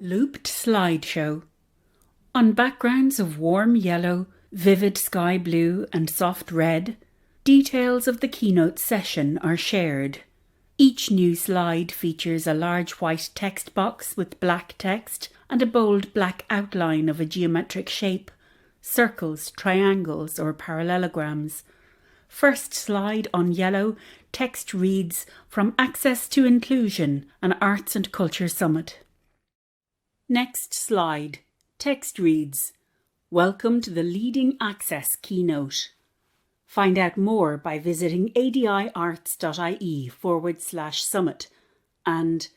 Looped slideshow. On backgrounds of warm yellow, vivid sky blue and soft red, details of the keynote session are shared. Each new slide features a large white text box with black text and a bold black outline of a geometric shape, circles, triangles or parallelograms. First slide on yellow, text reads, "From Access to Inclusion, an Arts and Culture Summit." Next slide, text reads, "Welcome to the Leading Access Keynote." Find out more by visiting adiarts.ie/summit and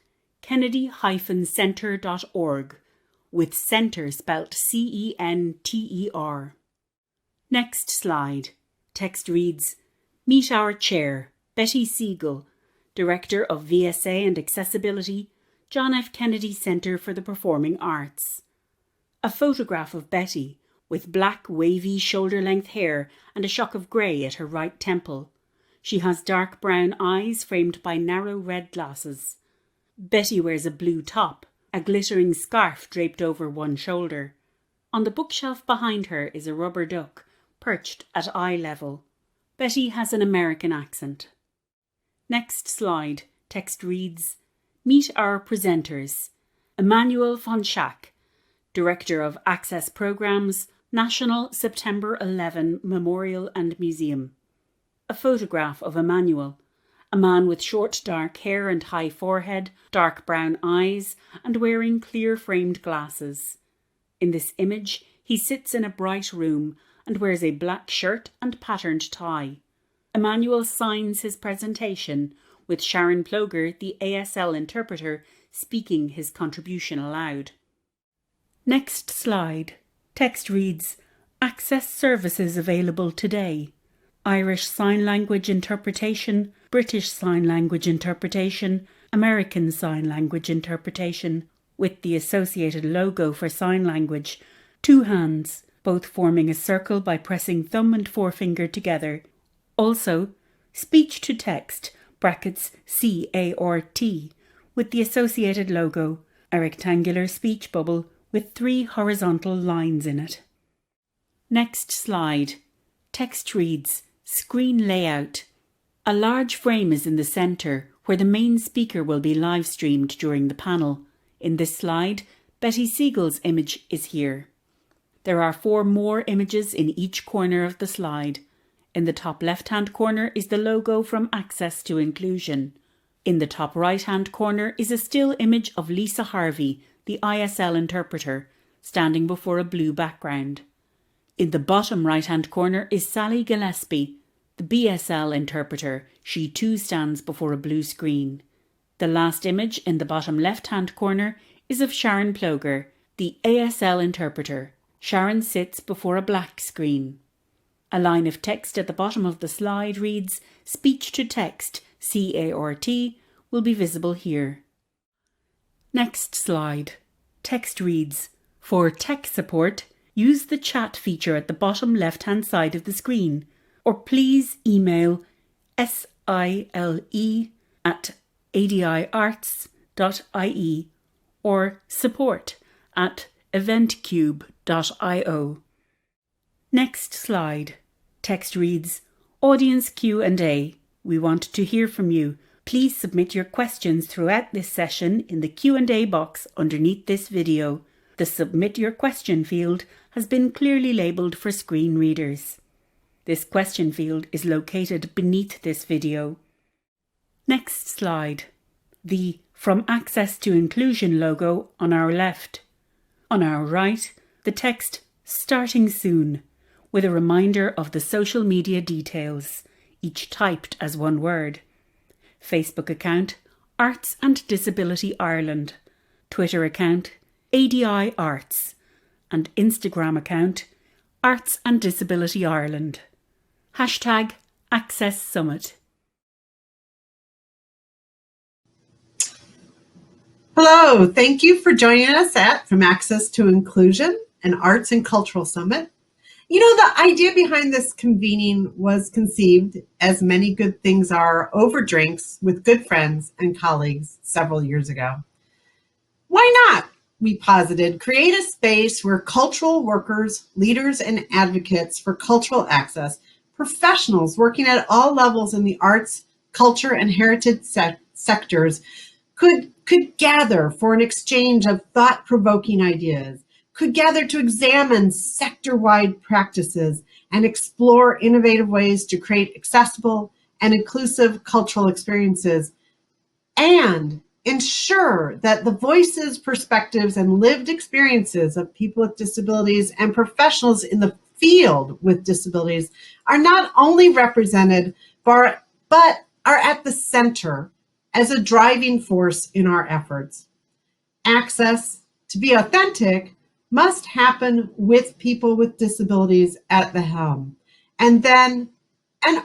kennedy-center.org, with centre spelt CENTER. Next slide, text reads, "Meet our chair, Betty Siegel, Director of VSA and Accessibility, John F. Kennedy Center for the Performing Arts." A photograph of Betty, with black wavy shoulder-length hair and a shock of grey at her right temple. She has dark brown eyes framed by narrow red glasses. Betty wears a blue top, a glittering scarf draped over one shoulder. On the bookshelf behind her is a rubber duck, perched at eye level. Betty has an American accent. Next slide, text reads, "Meet our presenters. Emmanuel von Schack, Director of Access Programs, National September 11 Memorial and Museum." A photograph of Emmanuel, a man with short dark hair and high forehead, dark brown eyes, and wearing clear-framed glasses. In this image, he sits in a bright room and wears a black shirt and patterned tie. Emmanuel signs his presentation, with Sharon Ploger, the ASL interpreter, speaking his contribution aloud. Next slide. Text reads, "Access services available today. Irish Sign Language interpretation, British Sign Language interpretation, American Sign Language interpretation," with the associated logo for sign language, two hands, both forming a circle by pressing thumb and forefinger together. Also, speech to text, brackets CART, with the associated logo, a rectangular speech bubble with 3 horizontal lines in it. Next slide. Text reads, "Screen layout." A large frame is in the centre, where the main speaker will be live streamed during the panel. In this slide, Betty Siegel's image is here. There are 4 more images in each corner of the slide. In the top left-hand corner is the logo from Access to Inclusion. In the top right-hand corner is a still image of Lisa Harvey, the ISL interpreter, standing before a blue background. In the bottom right-hand corner is Sally Gillespie, the BSL interpreter. She too stands before a blue screen. The last image in the bottom left-hand corner is of Sharon Ploger, the ASL interpreter. Sharon sits before a black screen. A line of text at the bottom of the slide reads, "Speech to text, CART," will be visible here. Next slide. Text reads, "For tech support, use the chat feature at the bottom left-hand side of the screen, or please email sile@adiarts.ie or support@eventcube.io. Next slide. Text reads, "Audience Q&A. We want to hear from you. Please submit your questions throughout this session in the Q&A box underneath this video. The Submit Your Question field has been clearly labelled for screen readers. This question field is located beneath this video." Next slide. The From Access to Inclusion logo on our left. On our right, the text "Starting Soon," with a reminder of the social media details, each typed as one word. Facebook account, Arts and Disability Ireland. Twitter account, ADI Arts. And Instagram account, Arts and Disability Ireland. Hashtag Access Summit. Hello, thank you for joining us at From Access to Inclusion, an Arts and Cultural Summit. You know, the idea behind this convening was conceived, as many good things are, over drinks with good friends and colleagues several years ago. Why not? we posited, create a space where cultural workers, leaders, and advocates for cultural access, professionals working at all levels in the arts, culture, and heritage sectors could gather for an exchange of thought-provoking ideas, could gather to examine sector-wide practices and explore innovative ways to create accessible and inclusive cultural experiences, and ensure that the voices, perspectives, and lived experiences of people with disabilities and professionals in the field with disabilities are not only represented, but are at the center as a driving force in our efforts. Access, to be authentic, must happen with people with disabilities at the helm. And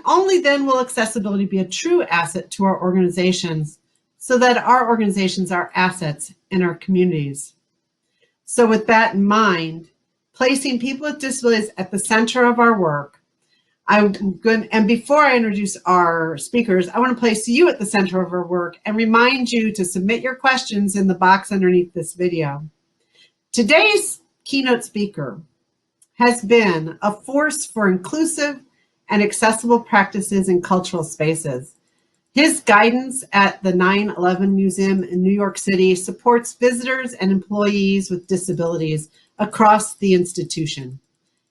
only then will accessibility be a true asset to our organizations, so that our organizations are assets in our communities. So with that in mind, placing people with disabilities at the center of our work, and before I introduce our speakers, I want to place you at the center of our work and remind you to submit your questions in the box underneath this video. Today's keynote speaker has been a force for inclusive and accessible practices in cultural spaces. His guidance at the 9/11 Museum in New York City supports visitors and employees with disabilities across the institution.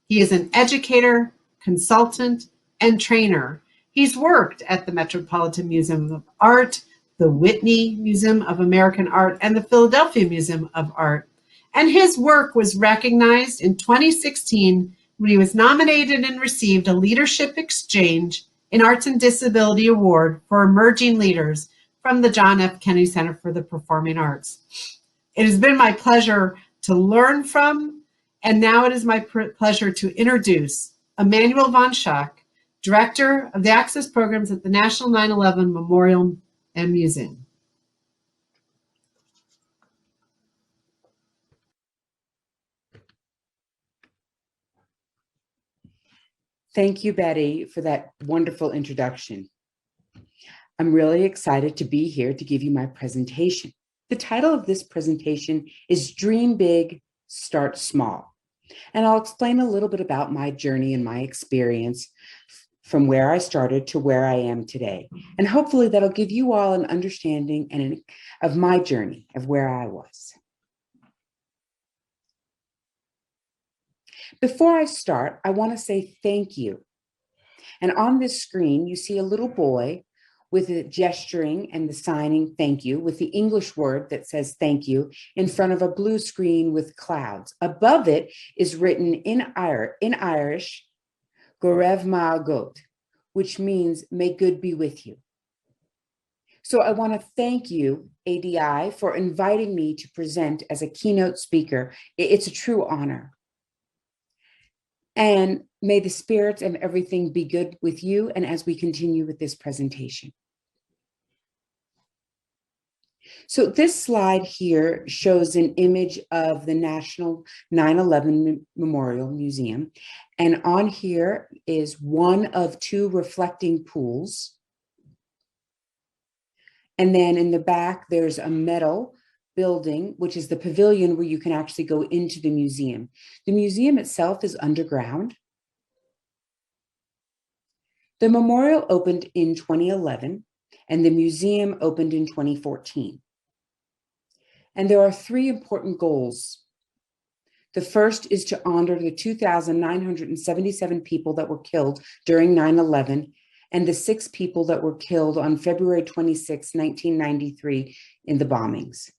He is an educator, consultant, and trainer. He's worked at the Metropolitan Museum of Art, the Whitney Museum of American Art, and the Philadelphia Museum of Art. And his work was recognized in 2016 when he was nominated and received a Leadership Exchange in Arts and Disability Award for Emerging Leaders from the John F. Kennedy Center for the Performing Arts. It has been my pleasure to learn from, and now it is my pleasure to introduce Emmanuel von Schack, Director of the Access Programs at the National 9/11 Memorial and Museum. Thank you, Betty, for that wonderful introduction. I'm really excited to be here to give you my presentation. The title of this presentation is Dream Big, Start Small. And I'll explain a little bit about my journey and my experience from where I started to where I am today. And hopefully that'll give you all an understanding of my journey, of where I was. Before I start, I want to say thank you. And on this screen, you see a little boy with the gesturing and the signing thank you with the English word that says thank you in front of a blue screen with clouds. Above it is written in Irish, Gorev Ma'agot, which means may good be with you. So I want to thank you, ADI, for inviting me to present as a keynote speaker. It's a true honor. And may the spirits of everything be good with you and as we continue with this presentation. So this slide here shows an image of the National 9/11 Memorial Museum. And on here is one of two reflecting pools. And then in the back, there's a metal building, which is the pavilion where you can actually go into the museum. The museum itself is underground. The memorial opened in 2011, and the museum opened in 2014. And there are three important goals. The first is to honor the 2,977 people that were killed during 9/11 and the 6 people that were killed on February 26, 1993 in the bombings.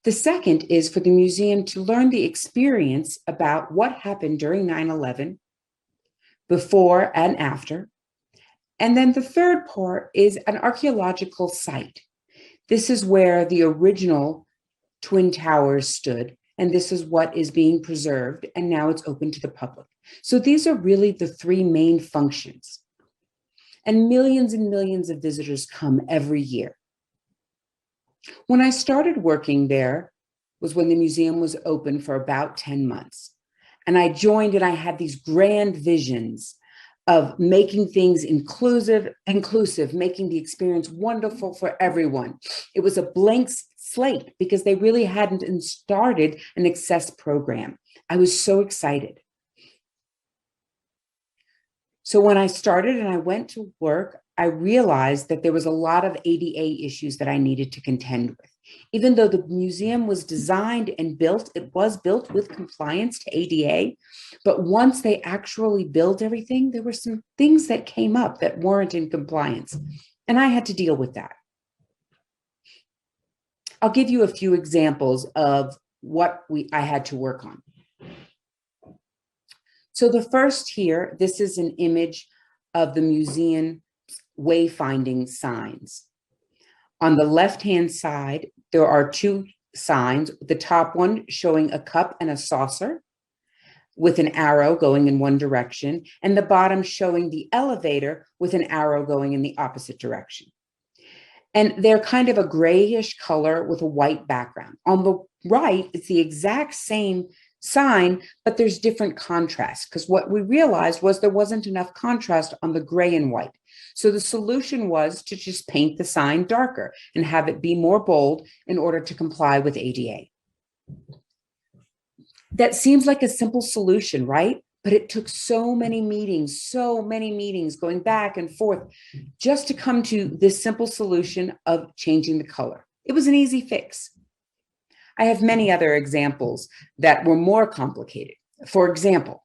The second is for the museum to learn the experience about what happened during 9/11, before and after. And then the third part is an archaeological site. This is where the original Twin Towers stood, and this is what is being preserved, and now it's open to the public. So these are really the three main functions. And millions of visitors come every year. When I started working there was when the museum was open for about 10 months. And I joined and I had these grand visions of making things inclusive, making the experience wonderful for everyone. It was a blank slate because they really hadn't started an access program. I was so excited. So when I started and I went to work, I realized that there was a lot of ADA issues that I needed to contend with. Even though the museum was designed and built, it was built with compliance to ADA. But once they actually built everything, there were some things that came up that weren't in compliance. And I had to deal with that. I'll give you a few examples of what I had to work on. So the first here, this is an image of the museum wayfinding signs. On the left-hand side, there are two signs, the top one showing a cup and a saucer with an arrow going in one direction, and the bottom showing the elevator with an arrow going in the opposite direction. And they're kind of a grayish color with a white background. On the right, it's the exact same sign, but there's different contrast, because what we realized was there wasn't enough contrast on the gray and white. So the solution was to just paint the sign darker and have it be more bold in order to comply with ADA. That seems like a simple solution, right? But it took so many meetings going back and forth just to come to this simple solution of changing the color. It was an easy fix. I have many other examples that were more complicated. For example,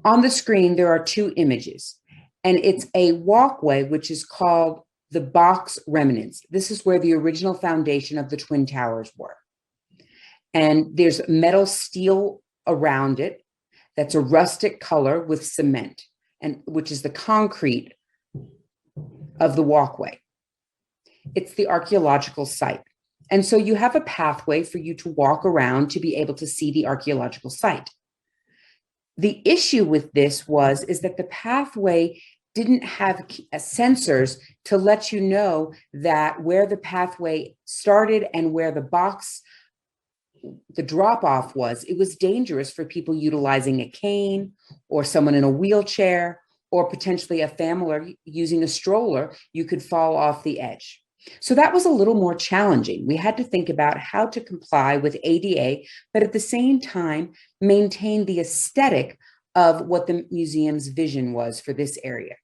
on the screen, there are two images, and it's a walkway, which is called the box remnants. This is where the original foundation of the Twin Towers were. And there's metal steel around it that's a rustic color with cement, and which is the concrete of the walkway. It's the archaeological site. And so you have a pathway for you to walk around to be able to see the archaeological site. The issue with this is that the pathway didn't have sensors to let you know that where the pathway started and where the drop-off was. It was dangerous for people utilizing a cane or someone in a wheelchair or potentially a family using a stroller. You could fall off the edge. So that was a little more challenging. We had to think about how to comply with ADA, but at the same time, maintain the aesthetic of what the museum's vision was for this area.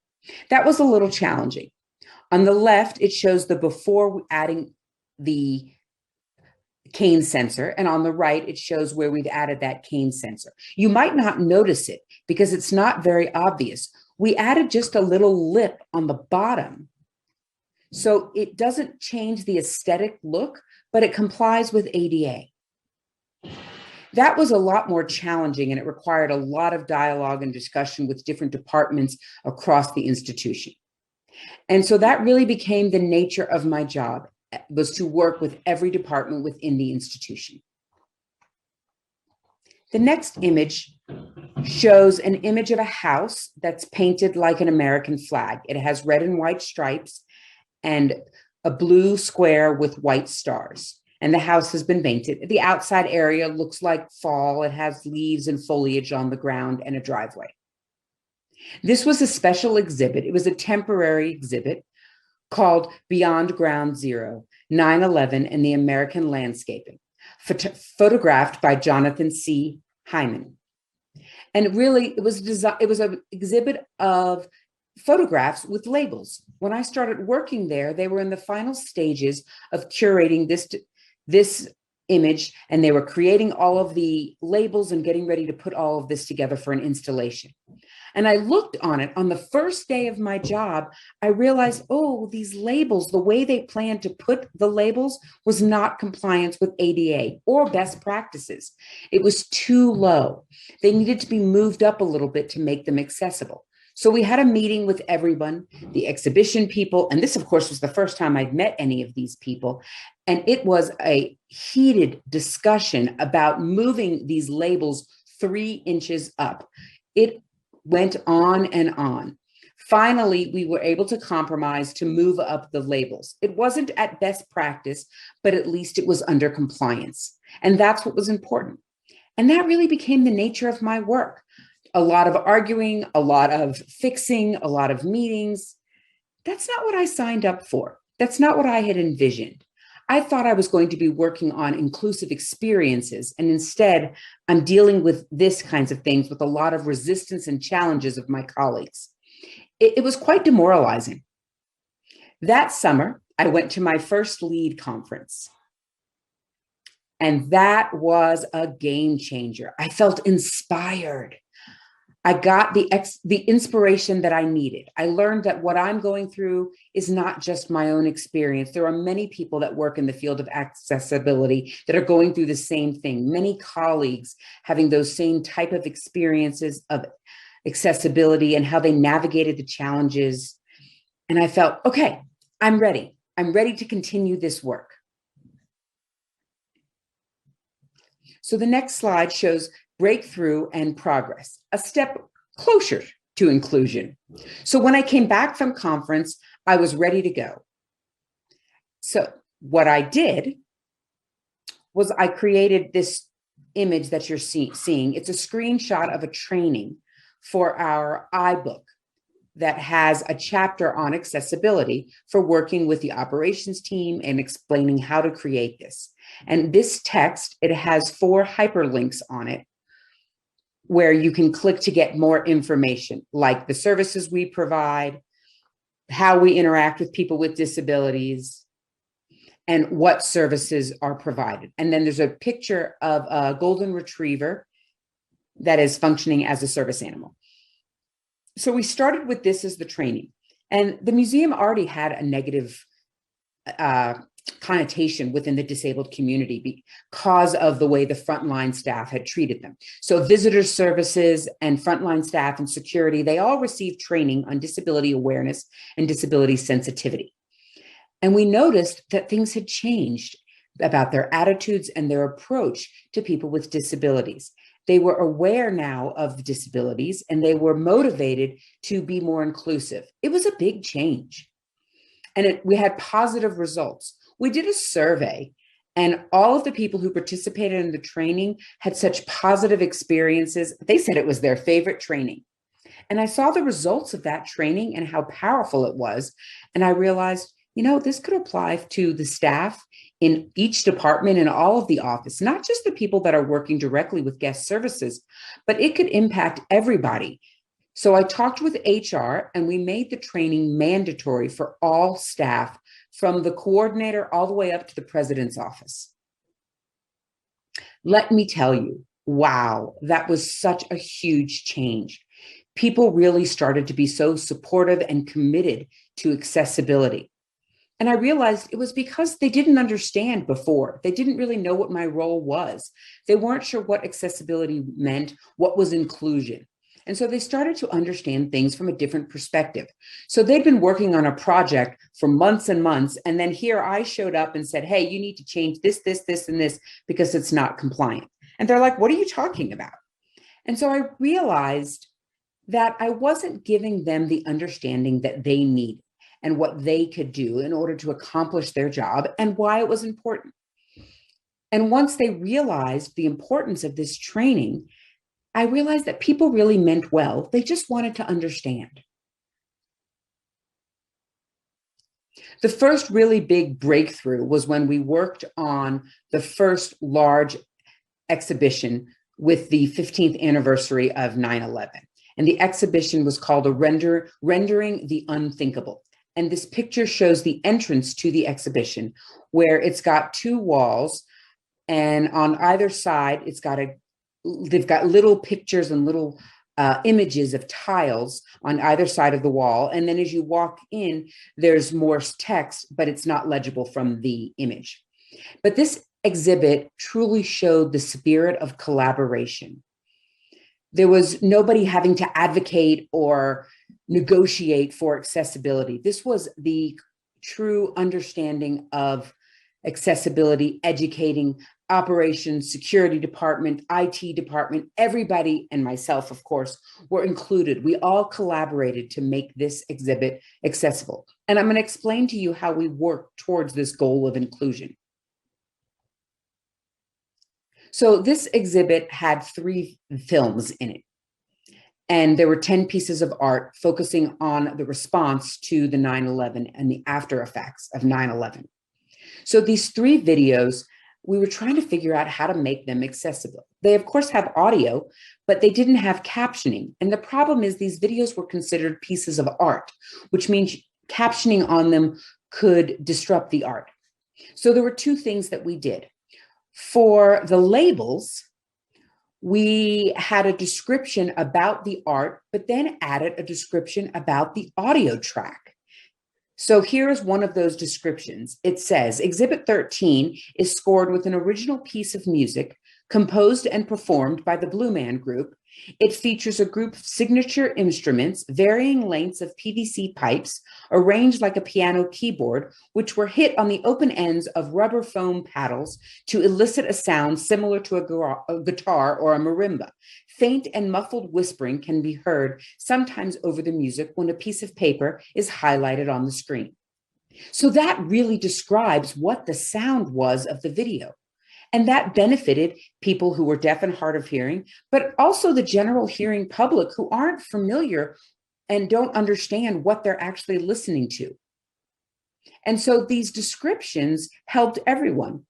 That was a little challenging. On the left, it shows the before adding the cane sensor, and on the right, it shows where we've added that cane sensor. You might not notice it because it's not very obvious. We added just a little lip on the bottom, so it doesn't change the aesthetic look, but it complies with ADA. That was a lot more challenging, and it required a lot of dialogue and discussion with different departments across the institution. And so that really became the nature of my job, was to work with every department within the institution. The next image shows an image of a house that's painted like an American flag. It has red and white stripes and a blue square with white stars. And the house has been painted. The outside area looks like fall. It has leaves and foliage on the ground and a driveway. This was a special exhibit. It was a temporary exhibit called Beyond Ground Zero, 9/11 and the American Landscaping, photographed by Jonathan C. Hyman. And really, it was an exhibit of photographs with labels. When I started working there, they were in the final stages of curating this image, and they were creating all of the labels and getting ready to put all of this together for an installation. And I looked on it on the first day of my job. I realized, oh, these labels, the way they planned to put the labels was not compliance with ADA or best practices. It was too low. They needed to be moved up a little bit to make them accessible. So we had a meeting with everyone, the exhibition people, and this, of course, was the first time I'd met any of these people. And it was a heated discussion about moving these labels 3 inches up. It went on and on. Finally, we were able to compromise to move up the labels. It wasn't at best practice, but at least it was under compliance. And that's what was important. And that really became the nature of my work. A lot of arguing, a lot of fixing, a lot of meetings. That's not what I signed up for. That's not what I had envisioned. I thought I was going to be working on inclusive experiences, and instead, I'm dealing with this kinds of things with a lot of resistance and challenges of my colleagues. It was quite demoralizing. That summer, I went to my first LEAD conference, and that was a game changer. I felt inspired. I got the inspiration that I needed. I learned that what I'm going through is not just my own experience. There are many people that work in the field of accessibility that are going through the same thing. Many colleagues having those same type of experiences of accessibility and how they navigated the challenges. And I felt, okay, I'm ready. I'm ready to continue this work. So the next slide shows breakthrough and progress, a step closer to inclusion. So when I came back from conference, I was ready to go. So what I did was I created this image that you're seeing. It's a screenshot of a training for our iBook that has a chapter on accessibility for working with the operations team and explaining how to create this. And this text, it has 4 hyperlinks on it where you can click to get more information, like the services we provide, how we interact with people with disabilities, and what services are provided. And then there's a picture of a golden retriever that is functioning as a service animal. So we started with this as the training, and the museum already had a negative connotation within the disabled community because of the way the frontline staff had treated them. So visitor services and frontline staff and security, they all received training on disability awareness and disability sensitivity. And we noticed that things had changed about their attitudes and their approach to people with disabilities. They were aware now of the disabilities and they were motivated to be more inclusive. It was a big change. And we had positive results. We did a survey, and all of the people who participated in the training had such positive experiences. They said it was their favorite training. And I saw the results of that training and how powerful it was. And I realized, this could apply to the staff in each department and all of the office, not just the people that are working directly with guest services, but it could impact everybody. So I talked with HR and we made the training mandatory for all staff, from the coordinator all the way up to the president's office. Let me tell you, wow, that was such a huge change. People really started to be so supportive and committed to accessibility. And I realized it was because they didn't understand before. They didn't really know what my role was. They weren't sure what accessibility meant, what was inclusion. And so they started to understand things from a different perspective. So they'd been working on a project for months and months. And then here I showed up and said, hey, you need to change this, and this because it's not compliant. And they're like, what are you talking about? And so I realized that I wasn't giving them the understanding that they needed and what they could do in order to accomplish their job and why it was important. And once they realized the importance of this training, I realized that people really meant well. They just wanted to understand. The first really big breakthrough was when we worked on the first large exhibition with the 15th anniversary of 9/11. And the exhibition was called Rendering the Unthinkable. And this picture shows the entrance to the exhibition, where it's got 2 walls, and on either side, they've got little pictures and little images of tiles on either side of the wall. And then as you walk in, there's more text, but it's not legible from the image. But this exhibit truly showed the spirit of collaboration. There was nobody having to advocate or negotiate for accessibility. This was the true understanding of accessibility, educating operations, security department, IT department, everybody, and myself, of course, were included. We all collaborated to make this exhibit accessible. And I'm going to explain to you how we work towards this goal of inclusion. So this exhibit had 3 films in it. And there were 10 pieces of art focusing on the response to the 9/11 and the after effects of 9/11. So these 3 videos, we were trying to figure out how to make them accessible. They, of course, have audio, but they didn't have captioning. And the problem is these videos were considered pieces of art, which means captioning on them could disrupt the art. So there were 2 things that we did. For the labels, we had a description about the art, but then added a description about the audio track. So here's one of those descriptions. It says, Exhibit 13 is scored with an original piece of music composed and performed by the Blue Man Group. It features a group of signature instruments, varying lengths of PVC pipes, arranged like a piano keyboard, which were hit on the open ends of rubber foam paddles to elicit a sound similar to a guitar or a marimba. Faint and muffled whispering can be heard sometimes over the music when a piece of paper is highlighted on the screen. So that really describes what the sound was of the video. And that benefited people who were deaf and hard of hearing, but also the general hearing public who aren't familiar and don't understand what they're actually listening to. And so these descriptions helped everyone.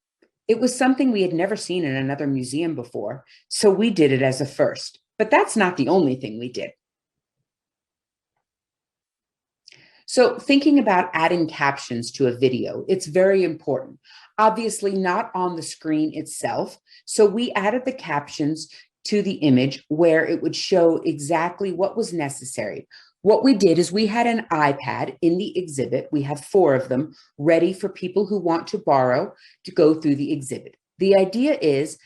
It was something we had never seen in another museum before, so we did it as a first. But that's not the only thing we did. So thinking about adding captions to a video, it's very important. Obviously not on the screen itself. So we added the captions to the image where it would show exactly what was necessary. What we did is we had an iPad in the exhibit. We have 4 of them ready for people who want to borrow to go through the exhibit. The idea is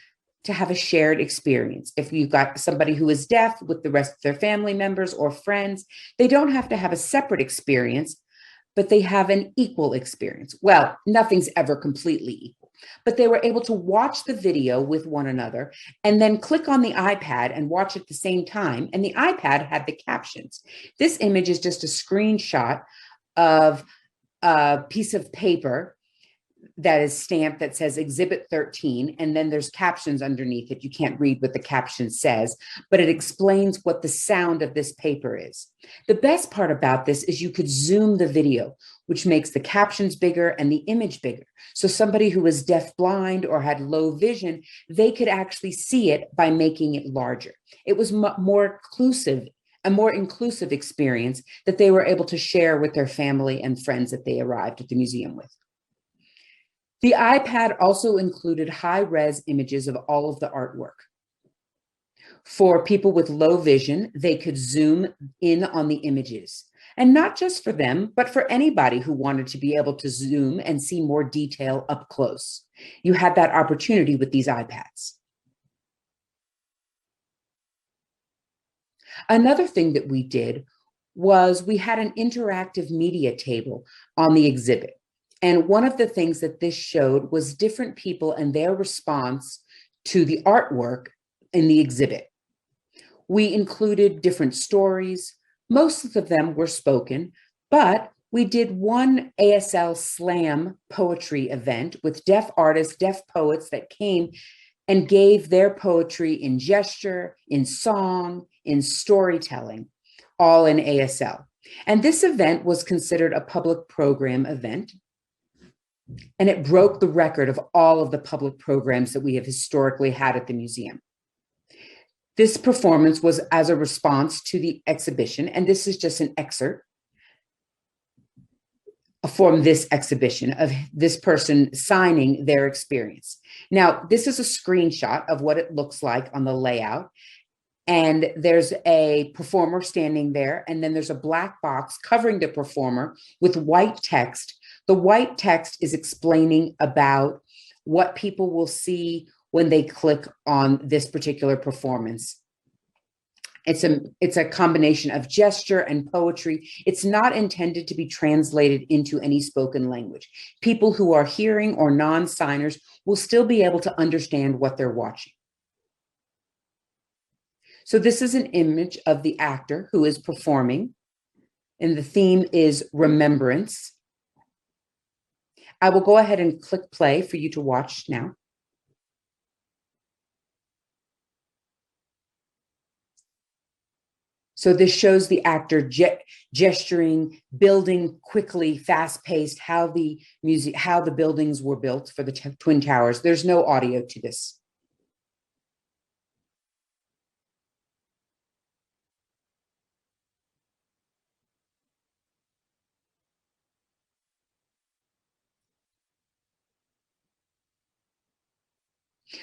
to have a shared experience. If you've got somebody who is deaf with the rest of their family members or friends, they don't have to have a separate experience, but they have an equal experience. Well, nothing's ever completely equal, but they were able to watch the video with one another and then click on the iPad and watch at the same time. And the iPad had the captions. This image is just a screenshot of a piece of paper that is stamped that says Exhibit 13, and then there's captions underneath it. You can't read what the caption says, but it explains what the sound of this paper is. The best part about this is you could zoom the video, which makes the captions bigger and the image bigger. So somebody who was deaf-blind or had low vision, they could actually see it by making it larger. It was more inclusive, a more inclusive experience that they were able to share with their family and friends that they arrived at the museum with. The iPad also included high-res images of all of the artwork. For people with low vision, they could zoom in on the images. And not just for them, but for anybody who wanted to be able to zoom and see more detail up close. You had that opportunity with these iPads. Another thing that we did was we had an interactive media table on the exhibit. And one of the things that this showed was different people and their response to the artwork in the exhibit. We included different stories. Most of them were spoken, but we did one ASL Slam poetry event with deaf artists, deaf poets that came and gave their poetry in gesture, in song, in storytelling, all in ASL. And this event was considered a public program event. And it broke the record of all of the public programs that we have historically had at the museum. This performance was as a response to the exhibition, and this is just an excerpt from this exhibition of this person signing their experience. Now, this is a screenshot of what it looks like on the layout. And there's a performer standing there, and then there's a black box covering the performer with white text. The white text is explaining about what people will see when they click on this particular performance. It's a combination of gesture and poetry. It's not intended to be translated into any spoken language. People who are hearing or non-signers will still be able to understand what they're watching. So this is an image of the actor who is performing, and the theme is remembrance. I will go ahead and click play for you to watch now. So this shows the actor gesturing, building quickly, fast-paced, how the buildings were built for the Twin Towers. There's no audio to this.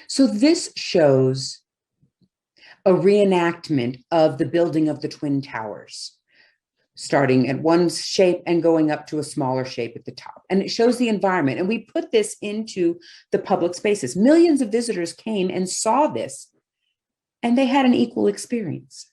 So this shows a reenactment of the building of the Twin Towers, starting at one shape and going up to a smaller shape at the top. And it shows the environment. And we put this into the public spaces. Millions of visitors came and saw this, and they had an equal experience.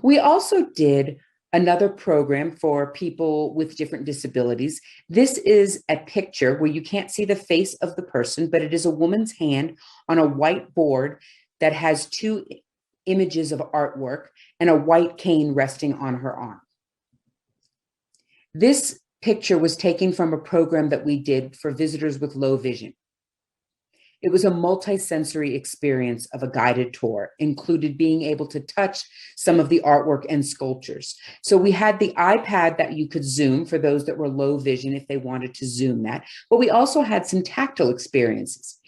We also did another program for people with different disabilities. This is a picture where you can't see the face of the person, but it is a woman's hand on a white board that has two images of artwork and a white cane resting on her arm. This picture was taken from a program that we did for visitors with low vision. It was a multi-sensory experience of a guided tour, included being able to touch some of the artwork and sculptures. So we had the iPad that you could zoom for those that were low vision if they wanted to zoom that, but we also had some tactile experiences.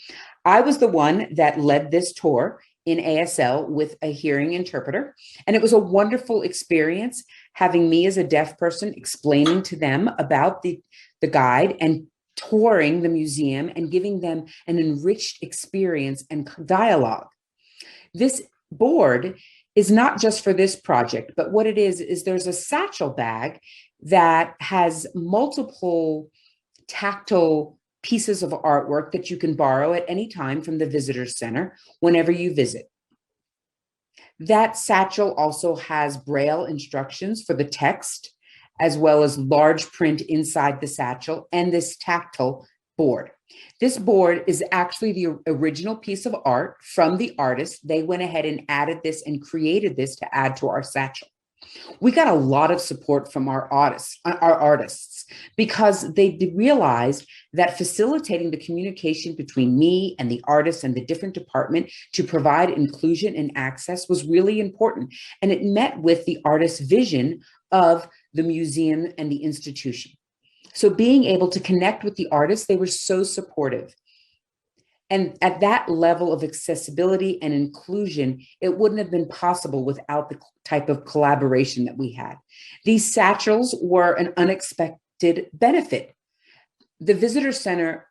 I was the one that led this tour in ASL with a hearing interpreter, and it was a wonderful experience having me as a deaf person explaining to them about the guide and touring the museum and giving them an enriched experience and dialogue. This board is not just for this project, but what it is there's a satchel bag that has multiple tactile pieces of artwork that you can borrow at any time from the visitor center whenever you visit. That satchel also has Braille instructions for the text, as well as large print inside the satchel and this tactile board. This board is actually the original piece of art from the artist. They went ahead and added this and created this to add to our satchel. We got a lot of support from our artists, because they realized that facilitating the communication between me and the artist and the different department to provide inclusion and access was really important. And it met with the artist's vision of the museum and the institution. So being able to connect with the artists, they were so supportive. And at that level of accessibility and inclusion, it wouldn't have been possible without the type of collaboration that we had. These satchels were an unexpected benefit. The visitor center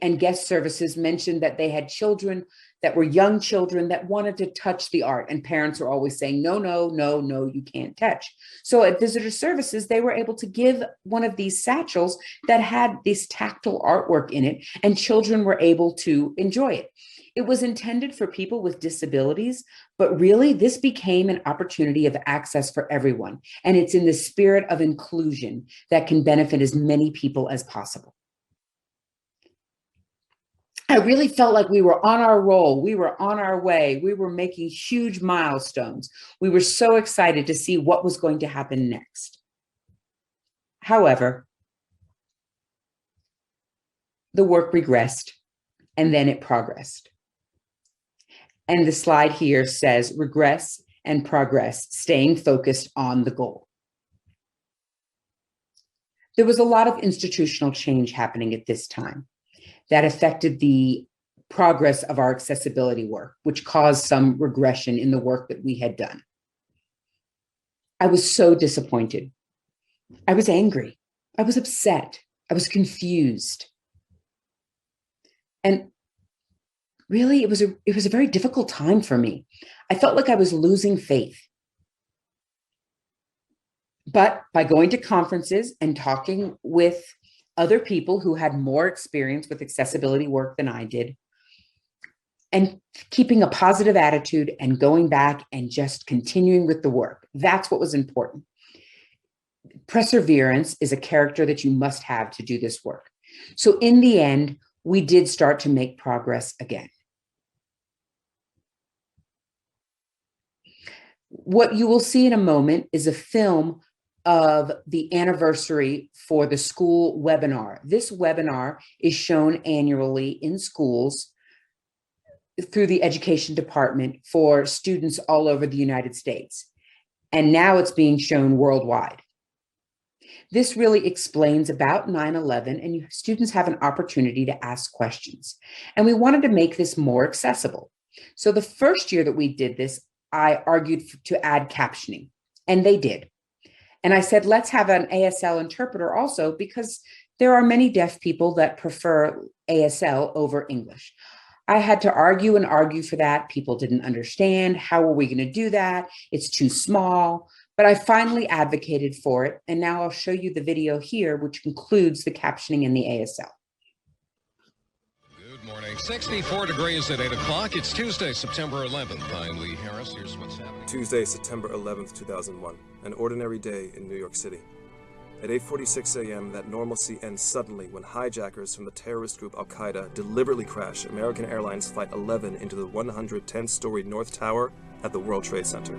and guest services mentioned that they had children that were young children that wanted to touch the art, and parents were always saying, no, no, no, no, you can't touch. So at visitor services, they were able to give one of these satchels that had this tactile artwork in it, and children were able to enjoy it. It was intended for people with disabilities, but really this became an opportunity of access for everyone. And it's in the spirit of inclusion that can benefit as many people as possible. I really felt like we were on our roll. We were on our way. We were making huge milestones. We were so excited to see what was going to happen next. However, the work regressed, and then it progressed. And the slide here says regress and progress, staying focused on the goal. There was a lot of institutional change happening at this time that affected the progress of our accessibility work, which caused some regression in the work that we had done. I was so disappointed. I was angry. I was upset. I was confused. And really, it was a very difficult time for me. I felt like I was losing faith. But by going to conferences and talking with other people who had more experience with accessibility work than I did, and keeping a positive attitude and going back and just continuing with the work, that's what was important. Perseverance is a character that you must have to do this work. So in the end, we did start to make progress again. What you will see in a moment is a film of the anniversary for the school webinar. This webinar is shown annually in schools through the education department for students all over the United States. And now it's being shown worldwide. This really explains about 9/11, and students have an opportunity to ask questions. And we wanted to make this more accessible. So the first year that we did this, I argued to add captioning, and they did. And I said, let's have an ASL interpreter also, because there are many deaf people that prefer ASL over English. I had to argue and argue for that. People didn't understand. How are we going to do that? It's too small. But I finally advocated for it. And now I'll show you the video here, which includes the captioning in the ASL. Good morning. 64 degrees at 8 o'clock. It's Tuesday, September 11th. I'm Lee Harris. Here's what's happening. Tuesday, September 11th, 2001. An ordinary day in New York City. At 8:46 a.m., that normalcy ends suddenly when hijackers from the terrorist group Al-Qaeda deliberately crash American Airlines Flight 11 into the 110-story North Tower at the World Trade Center.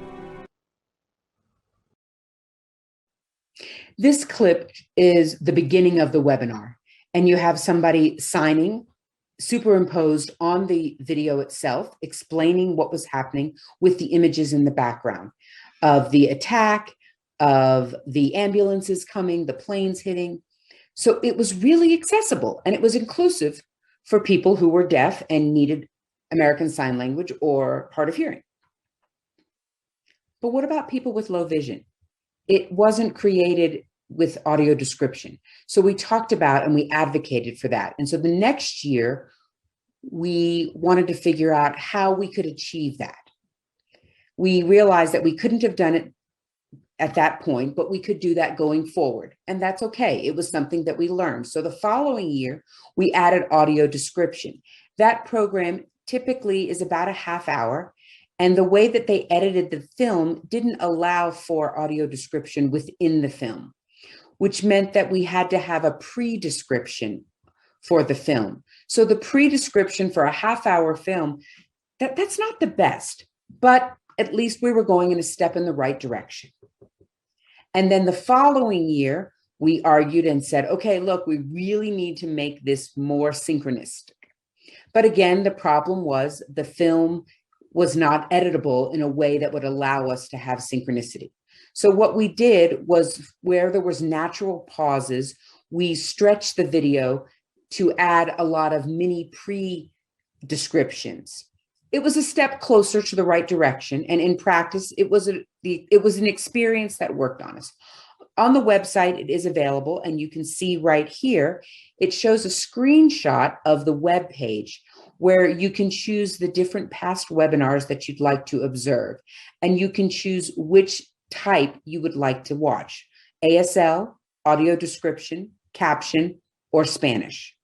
This clip is the beginning of the webinar, and you have somebody signing superimposed on the video itself, explaining what was happening with the images in the background of the attack, of the ambulances coming, the planes hitting. So it was really accessible, and it was inclusive for people who were deaf and needed American Sign Language or hard of hearing. But what about people with low vision? It wasn't created with audio description. So we talked about and we advocated for that. And so the next year, we wanted to figure out how we could achieve that. We realized that we couldn't have done it at that point, but we could do that going forward. And that's okay. It was something that we learned. So the following year, we added audio description. That program typically is about a half hour. And the way that they edited the film didn't allow for audio description within the film, which meant that we had to have a pre-description for the film. So the pre-description for a half-hour film, that's not the best, but at least we were going in a step in the right direction. And then the following year, we argued and said, okay, look, we really need to make this more synchronistic. But again, the problem was the film was not editable in a way that would allow us to have synchronicity. So what we did was, where there was natural pauses, we stretched the video to add a lot of mini pre-descriptions. It was a step closer to the right direction. And in practice, it was an experience that worked on us. On the website, it is available, and you can see right here, it shows a screenshot of the web page where you can choose the different past webinars that you'd like to observe. And you can choose which type you would like to watch: ASL, audio description, caption, or Spanish.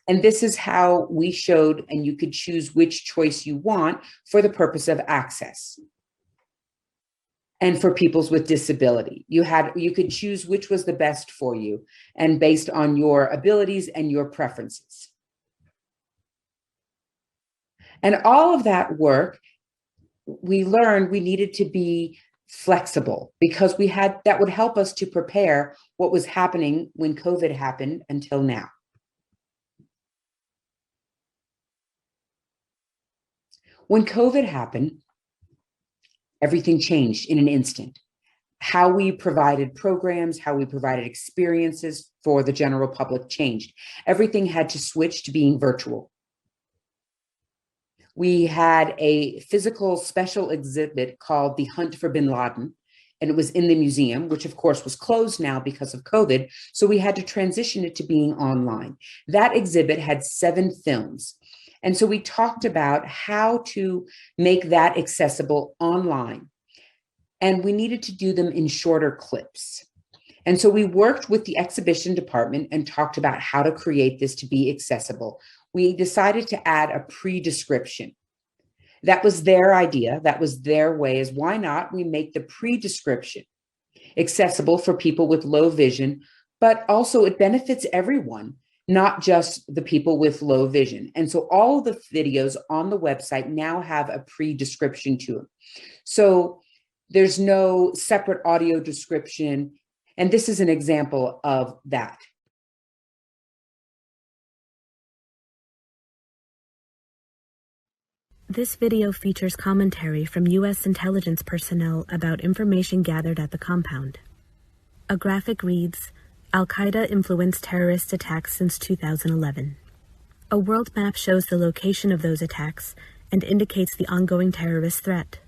And this is how we showed, and you could choose which choice you want for the purpose of access. And for peoples with disability, you could choose which was the best for you, and based on your abilities and your preferences. And all of that work, we learned we needed to be flexible, because that would help us to prepare what was happening when COVID happened until now. When COVID happened, everything changed in an instant. How we provided programs, how we provided experiences for the general public changed. Everything had to switch to being virtual. We had a physical special exhibit called The Hunt for Bin Laden, and it was in the museum, which of course was closed now because of COVID. So we had to transition it to being online. That exhibit had 7 films. And so we talked about how to make that accessible online. And we needed to do them in shorter clips. And so we worked with the exhibition department and talked about how to create this to be accessible. We decided to add a pre-description. That was their idea. That was their way, is why not we make the pre-description accessible for people with low vision, but also it benefits everyone, not just the people with low vision. And so all of the videos on the website now have a pre-description to them. So there's no separate audio description. And this is an example of that. This video features commentary from U.S. intelligence personnel about information gathered at the compound. A graphic reads, Al-Qaeda influenced terrorist attacks since 2011. A world map shows the location of those attacks and indicates the ongoing terrorist threat.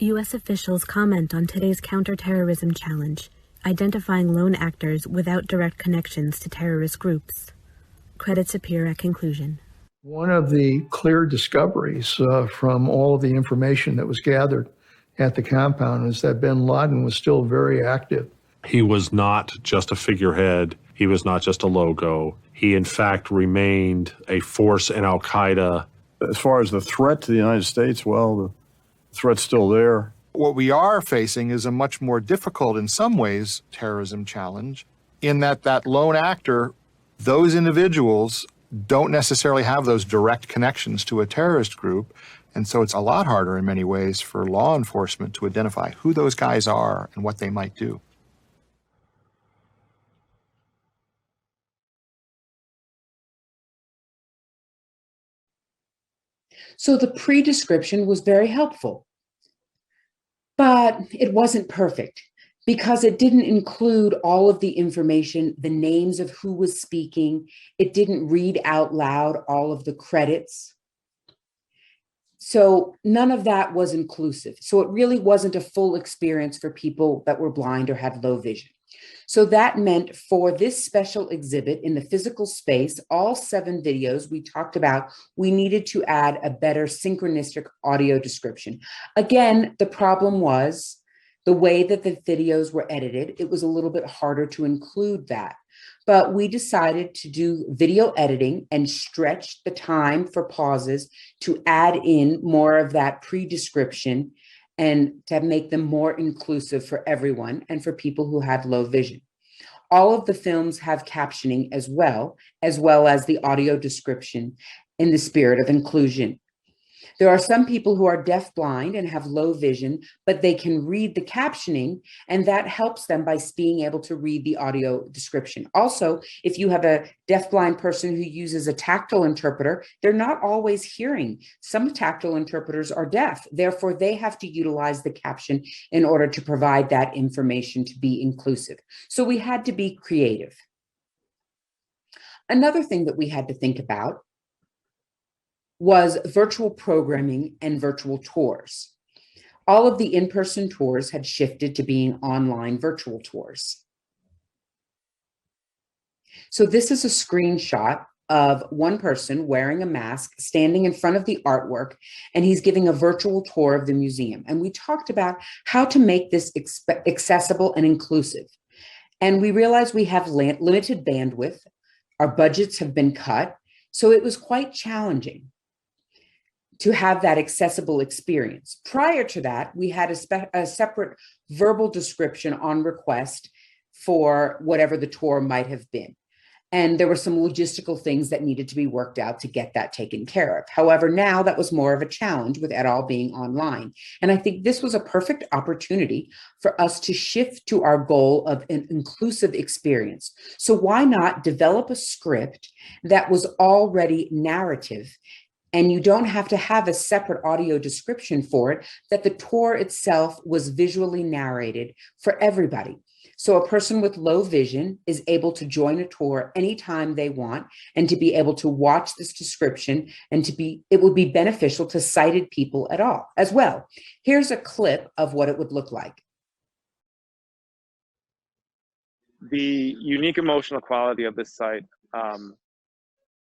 U.S. officials comment on today's counterterrorism challenge, identifying lone actors without direct connections to terrorist groups. Credits appear at conclusion. One of the clear discoveries from all of the information that was gathered at the compound is that bin Laden was still very active. He was not just a figurehead. He was not just a logo. He, in fact, remained a force in al-Qaeda. As far as the threat to the United States, well, the threat's still there. What we are facing is a much more difficult, in some ways, terrorism challenge, in that lone actor, those individuals don't necessarily have those direct connections to a terrorist group. And so it's a lot harder in many ways for law enforcement to identify who those guys are and what they might do. So the pre-description was very helpful, but it wasn't perfect because it didn't include all of the information, the names of who was speaking. It didn't read out loud all of the credits. So none of that was inclusive. So it really wasn't a full experience for people that were blind or had low vision. So that meant for this special exhibit in the physical space, all 7 videos we talked about, we needed to add a better synchronistic audio description. Again, the problem was the way that the videos were edited. It was a little bit harder to include that. But we decided to do video editing and stretch the time for pauses to add in more of that pre-description and to make them more inclusive for everyone and for people who had low vision. All of the films have captioning as well as the audio description in the spirit of inclusion. There are some people who are deafblind and have low vision, but they can read the captioning, and that helps them by being able to read the audio description. Also, if you have a deafblind person who uses a tactile interpreter, they're not always hearing. Some tactile interpreters are deaf, therefore they have to utilize the caption in order to provide that information to be inclusive. So we had to be creative. Another thing that we had to think about was virtual programming and virtual tours. All of the in-person tours had shifted to being online virtual tours. So this is a screenshot of one person wearing a mask, standing in front of the artwork, and he's giving a virtual tour of the museum. And we talked about how to make this accessible and inclusive. And we realized we have limited bandwidth. Our budgets have been cut. So it was quite challenging to have that accessible experience. Prior to that, we had a separate verbal description on request for whatever the tour might have been. And there were some logistical things that needed to be worked out to get that taken care of. However, now that was more of a challenge with it all being online. And I think this was a perfect opportunity for us to shift to our goal of an inclusive experience. So why not develop a script that was already narrative, and you don't have to have a separate audio description for it, that the tour itself was visually narrated for everybody. So a person with low vision is able to join a tour anytime they want and to be able to watch this description, and it would be beneficial to sighted people as well. Here's a clip of what it would look like. The unique emotional quality of this site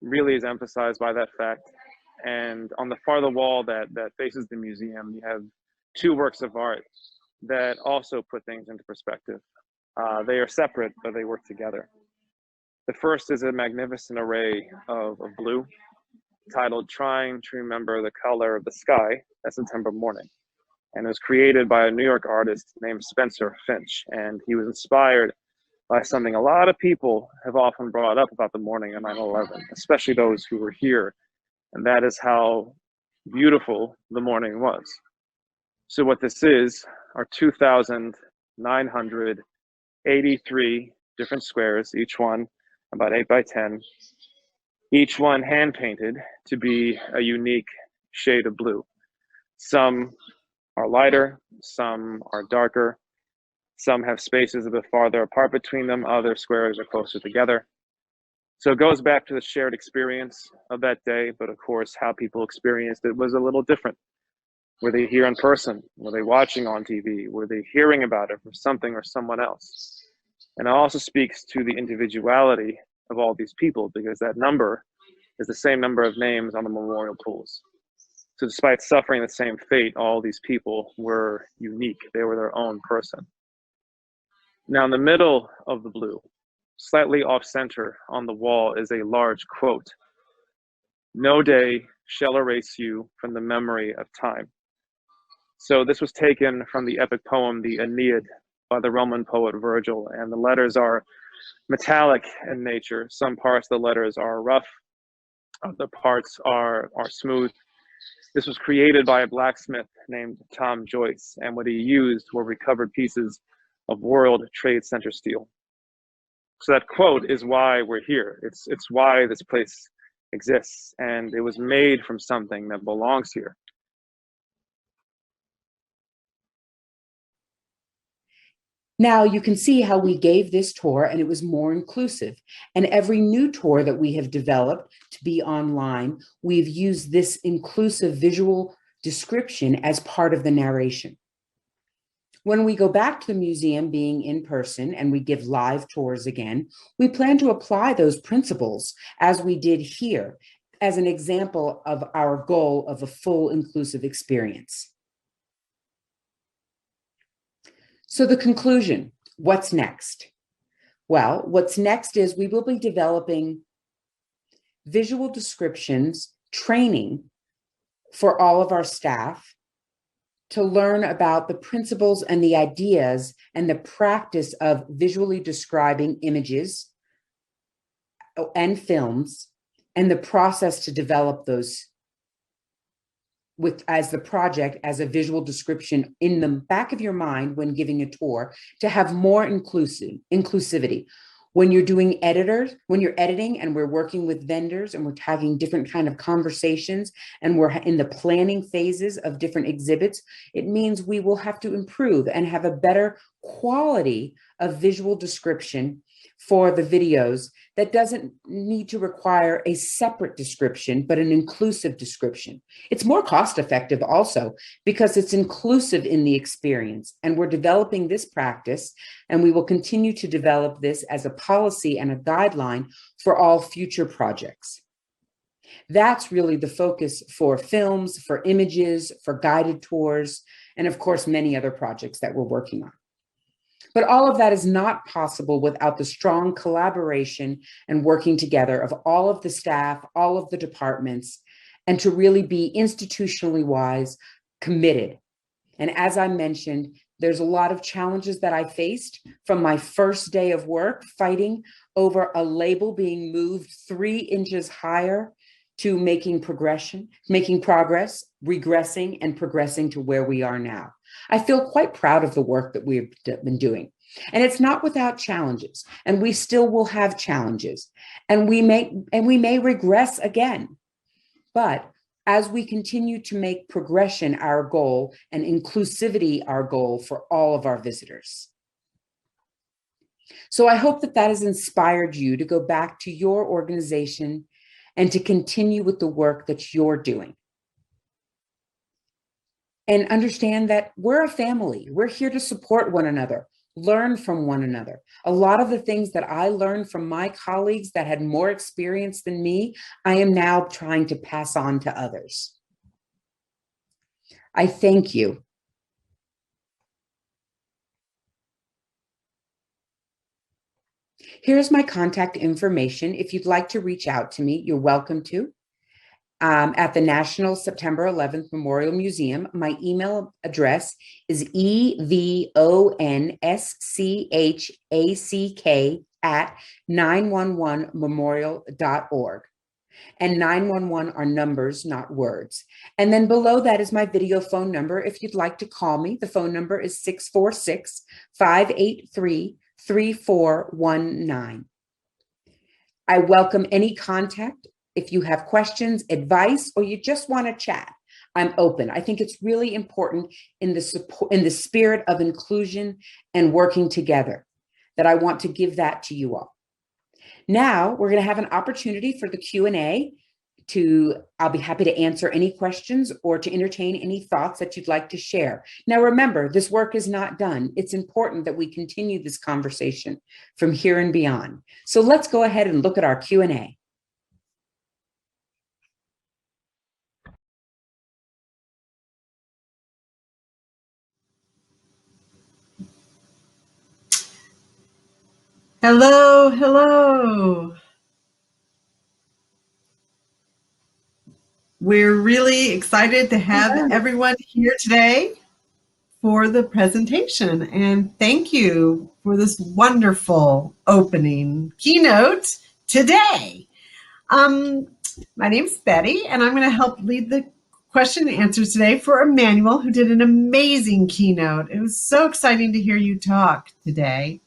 really is emphasized by that fact. And on the farther wall that faces the museum, you have 2 works of art that also put things into perspective. They are separate, but they work together. The first is a magnificent array of blue, titled Trying to Remember the Color of the Sky, a September Morning. And it was created by a New York artist named Spencer Finch. And he was inspired by something a lot of people have often brought up about the morning of 9/11, especially those who were here. And that is how beautiful the morning was. So what this is are 2,983 different squares, each one about 8 by 10, each one hand painted to be a unique shade of blue. Some are lighter, some are darker, some have spaces a bit farther apart between them, other squares are closer together. So it goes back to the shared experience of that day, but of course, how people experienced it was a little different. Were they here in person? Were they watching on TV? Were they hearing about it from something or someone else? And it also speaks to the individuality of all these people, because that number is the same number of names on the memorial pools. So despite suffering the same fate, all these people were unique. They were their own person. Now in the middle of the blue, slightly off center on the wall, is a large quote: "No day shall erase you from the memory of time." So this was taken from the epic poem, the Aeneid, by the Roman poet Virgil, and the letters are metallic in nature. Some parts of the letters are rough, other parts are smooth. This was created by a blacksmith named Tom Joyce, and what he used were recovered pieces of World Trade Center steel. So that quote is why we're here. It's why this place exists, and it was made from something that belongs here. Now you can see how we gave this tour and it was more inclusive. And every new tour that we have developed to be online, we've used this inclusive visual description as part of the narration. When we go back to the museum being in person and we give live tours again, we plan to apply those principles as we did here as an example of our goal of a full inclusive experience. So the conclusion, what's next? Well, what's next is we will be developing visual descriptions, training for all of our staff to learn about the principles and the ideas and the practice of visually describing images and films and the process to develop those as the project, as a visual description in the back of your mind when giving a tour, to have more inclusivity. When you're doing when you're editing and we're working with vendors and we're having different kind of conversations and we're in the planning phases of different exhibits, it means we will have to improve and have a better quality of visual description for the videos that doesn't need to require a separate description, but an inclusive description. It's more cost effective also because it's inclusive in the experience. And we're developing this practice, and we will continue to develop this as a policy and a guideline for all future projects. That's really the focus for films, for images, for guided tours, and of course, many other projects that we're working on. But all of that is not possible without the strong collaboration and working together of all of the staff, all of the departments, and to really be institutionally wise, committed. And as I mentioned, there's a lot of challenges that I faced from my first day of work, fighting over a label being moved 3 inches higher to making progress, regressing, and progressing to where we are now. I feel quite proud of the work that we've been doing. And it's not without challenges, and we still will have challenges, and we may regress again. But as we continue to make progression our goal and inclusivity our goal for all of our visitors. So I hope that has inspired you to go back to your organization and to continue with the work that you're doing. And understand that we're a family. We're here to support one another, learn from one another. A lot of the things that I learned from my colleagues that had more experience than me, I am now trying to pass on to others. I thank you. Here's my contact information. If you'd like to reach out to me, you're welcome to. At the National September 11th Memorial Museum, my email address is evonschack@911memorial.org. And 911 are numbers, not words. And then below that is my video phone number. If you'd like to call me, the phone number is 646-583-3419. I welcome any contact. If you have questions, advice, or you just want to chat, I'm open. I think it's really important in the spirit of inclusion and working together that I want to give that to you all. Now we're going to have an opportunity for the Q&A. I'll be happy to answer any questions or to entertain any thoughts that you'd like to share. Now, remember, this work is not done. It's important that we continue this conversation from here and beyond. So let's go ahead and look at our Q&A. Hello, hello. We're really excited to have everyone here today for the presentation. And thank you for this wonderful opening keynote today. My name's Betty, and I'm going to help lead the question and answers today for Emmanuel, who did an amazing keynote. It was so exciting to hear you talk today.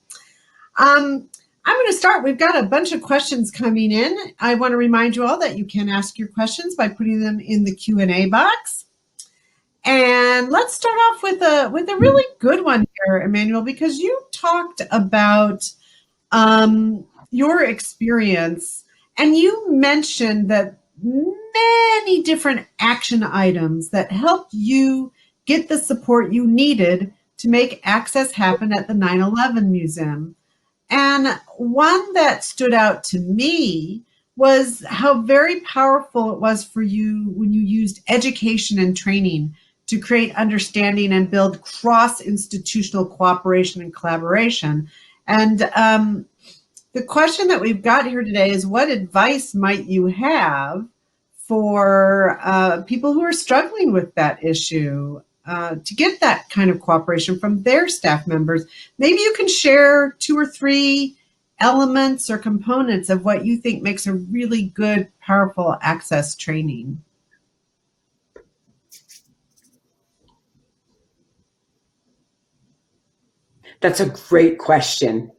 I'm going to start. We've got a bunch of questions coming in. I want to remind you all that you can ask your questions by putting them in the Q&A box. And let's start off with a really good one here, Emmanuel, because you talked about your experience, and you mentioned that many different action items that helped you get the support you needed to make access happen at the 9/11 Museum. And one that stood out to me was how very powerful it was for you when you used education and training to create understanding and build cross-institutional cooperation and collaboration. And the question that we've got here today is, what advice might you have for people who are struggling with that issue? To get that kind of cooperation from their staff members? Maybe you can share 2 or 3 elements or components of what you think makes a really good, powerful access training. That's a great question.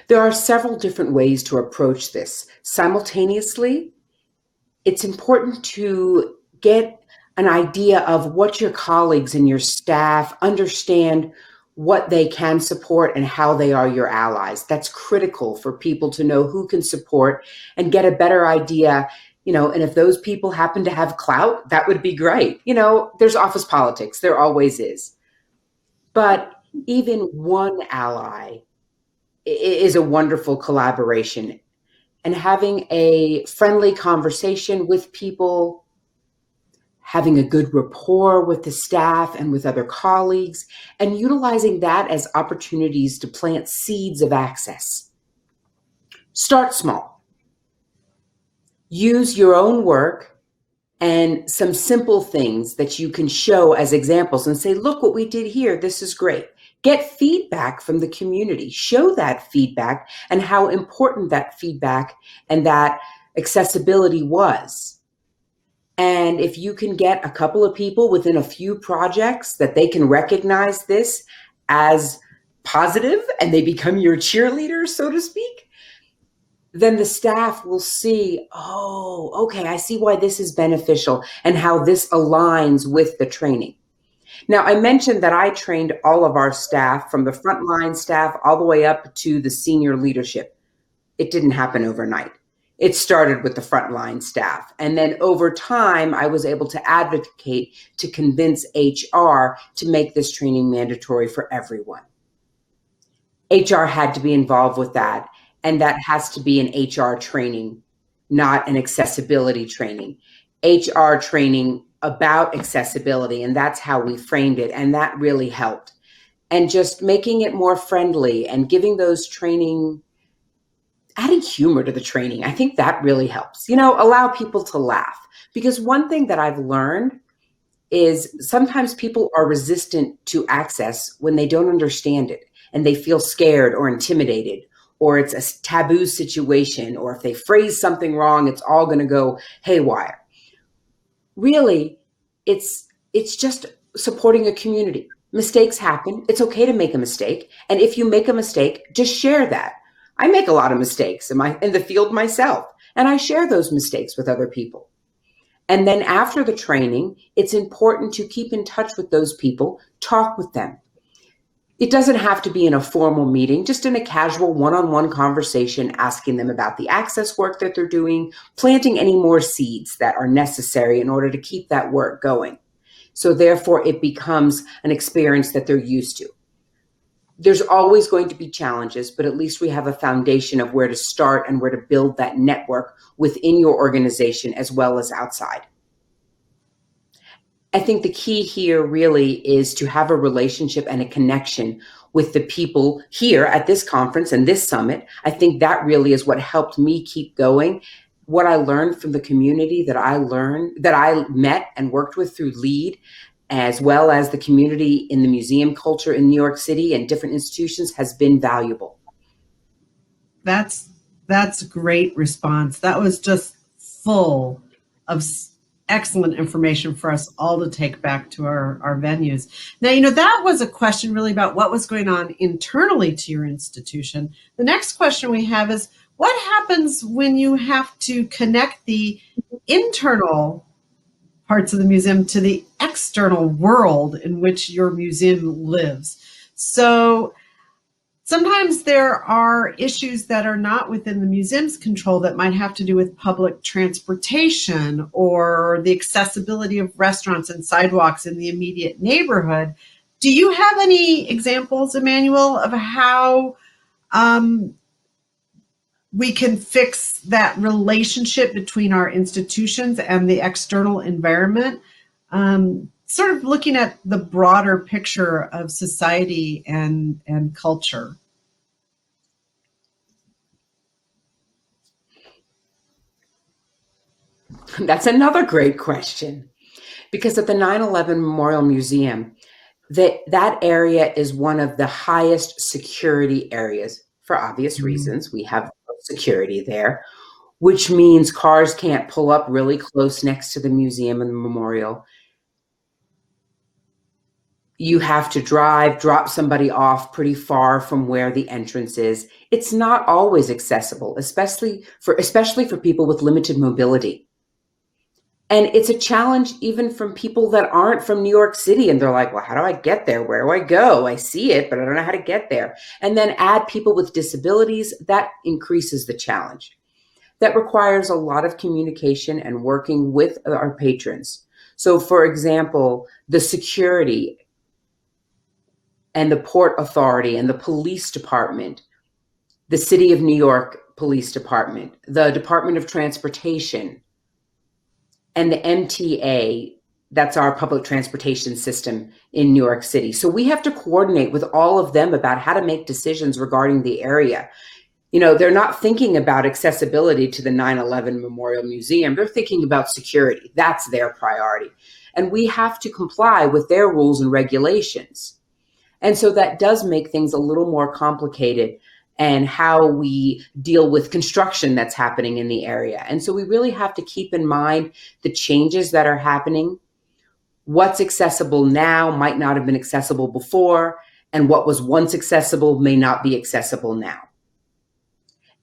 There are several different ways to approach this. Simultaneously, it's important to get an idea of what your colleagues and your staff understand, what they can support and how they are your allies. That's critical for people to know who can support and get a better idea, and if those people happen to have clout, that would be great. There's office politics, there always is. But even one ally is a wonderful collaboration, and having a friendly conversation with people, having a good rapport with the staff and with other colleagues, and utilizing that as opportunities to plant seeds of access. Start small. Use your own work and some simple things that you can show as examples and say, look what we did here, this is great. Get feedback from the community. Show that feedback and how important that feedback and that accessibility was. And if you can get a couple of people within a few projects that they can recognize this as positive and they become your cheerleaders, so to speak, then the staff will see, oh, okay, I see why this is beneficial and how this aligns with the training. Now, I mentioned that I trained all of our staff, from the frontline staff all the way up to the senior leadership. It didn't happen overnight. It started with the frontline staff. And then over time, I was able to advocate to convince HR to make this training mandatory for everyone. HR had to be involved with that. And that has to be an HR training, not an accessibility training. HR training about accessibility. And that's how we framed it. And that really helped. And just making it more friendly and giving those training, adding humor to the training. I think that really helps, allow people to laugh. Because one thing that I've learned is sometimes people are resistant to access when they don't understand it and they feel scared or intimidated, or it's a taboo situation, or if they phrase something wrong, it's all going to go haywire. Really, it's just supporting a community. Mistakes happen. It's okay to make a mistake. And if you make a mistake, just share that. I make a lot of mistakes in the field myself, and I share those mistakes with other people. And then after the training, it's important to keep in touch with those people, talk with them. It doesn't have to be in a formal meeting, just in a casual one-on-one conversation, asking them about the access work that they're doing, planting any more seeds that are necessary in order to keep that work going. So therefore, it becomes an experience that they're used to. There's always going to be challenges, but at least we have a foundation of where to start and where to build that network within your organization as well as outside. I think the key here really is to have a relationship and a connection with the people here at this conference and this summit. I think that really is what helped me keep going. What I learned from the community that I met and worked with through LEAD, as well as the community in the museum culture in New York City and different institutions, has been valuable. That's a great response. That was just full of excellent information for us all to take back to our venues. Now, that was a question really about what was going on internally to your institution. The next question we have is, what happens when you have to connect the internal parts of the museum to the external world in which your museum lives? So sometimes there are issues that are not within the museum's control that might have to do with public transportation or the accessibility of restaurants and sidewalks in the immediate neighborhood. Do you have any examples, Emmanuel, of how we can fix that relationship between our institutions and the external environment? Sort of looking at the broader picture of society and culture. That's another great question, because at the 9/11 Memorial Museum, that area is one of the highest security areas for obvious reasons. We have security there, which means cars can't pull up really close next to the museum and the memorial. You have to drop somebody off pretty far from where the entrance is. It's not always accessible, especially for people with limited mobility. And it's a challenge even from people that aren't from New York City. And they're like, well, how do I get there? Where do I go? I see it, but I don't know how to get there. And then add people with disabilities, that increases the challenge. That requires a lot of communication and working with our patrons. So for example, the security and the Port Authority and the police department, the City of New York Police Department, the Department of Transportation, and the MTA, that's our public transportation system in New York City. So we have to coordinate with all of them about how to make decisions regarding the area. They're not thinking about accessibility to the 9/11 Memorial Museum. They're thinking about security. That's their priority. And we have to comply with their rules and regulations. And so that does make things a little more complicated, and how we deal with construction that's happening in the area. And so we really have to keep in mind the changes that are happening. What's accessible now might not have been accessible before, and what was once accessible may not be accessible now.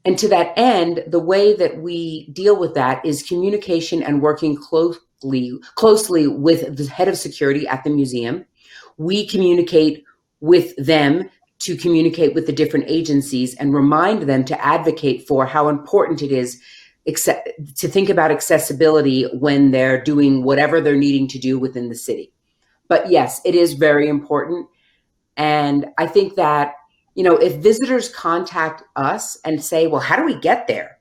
And to that end, the way that we deal with that is communication and working closely with the head of security at the museum. We communicate with them to communicate with the different agencies and remind them to advocate for how important it is to think about accessibility when they're doing whatever they're needing to do within the city. But yes, it is very important. And I think that, if visitors contact us and say, well, how do we get there?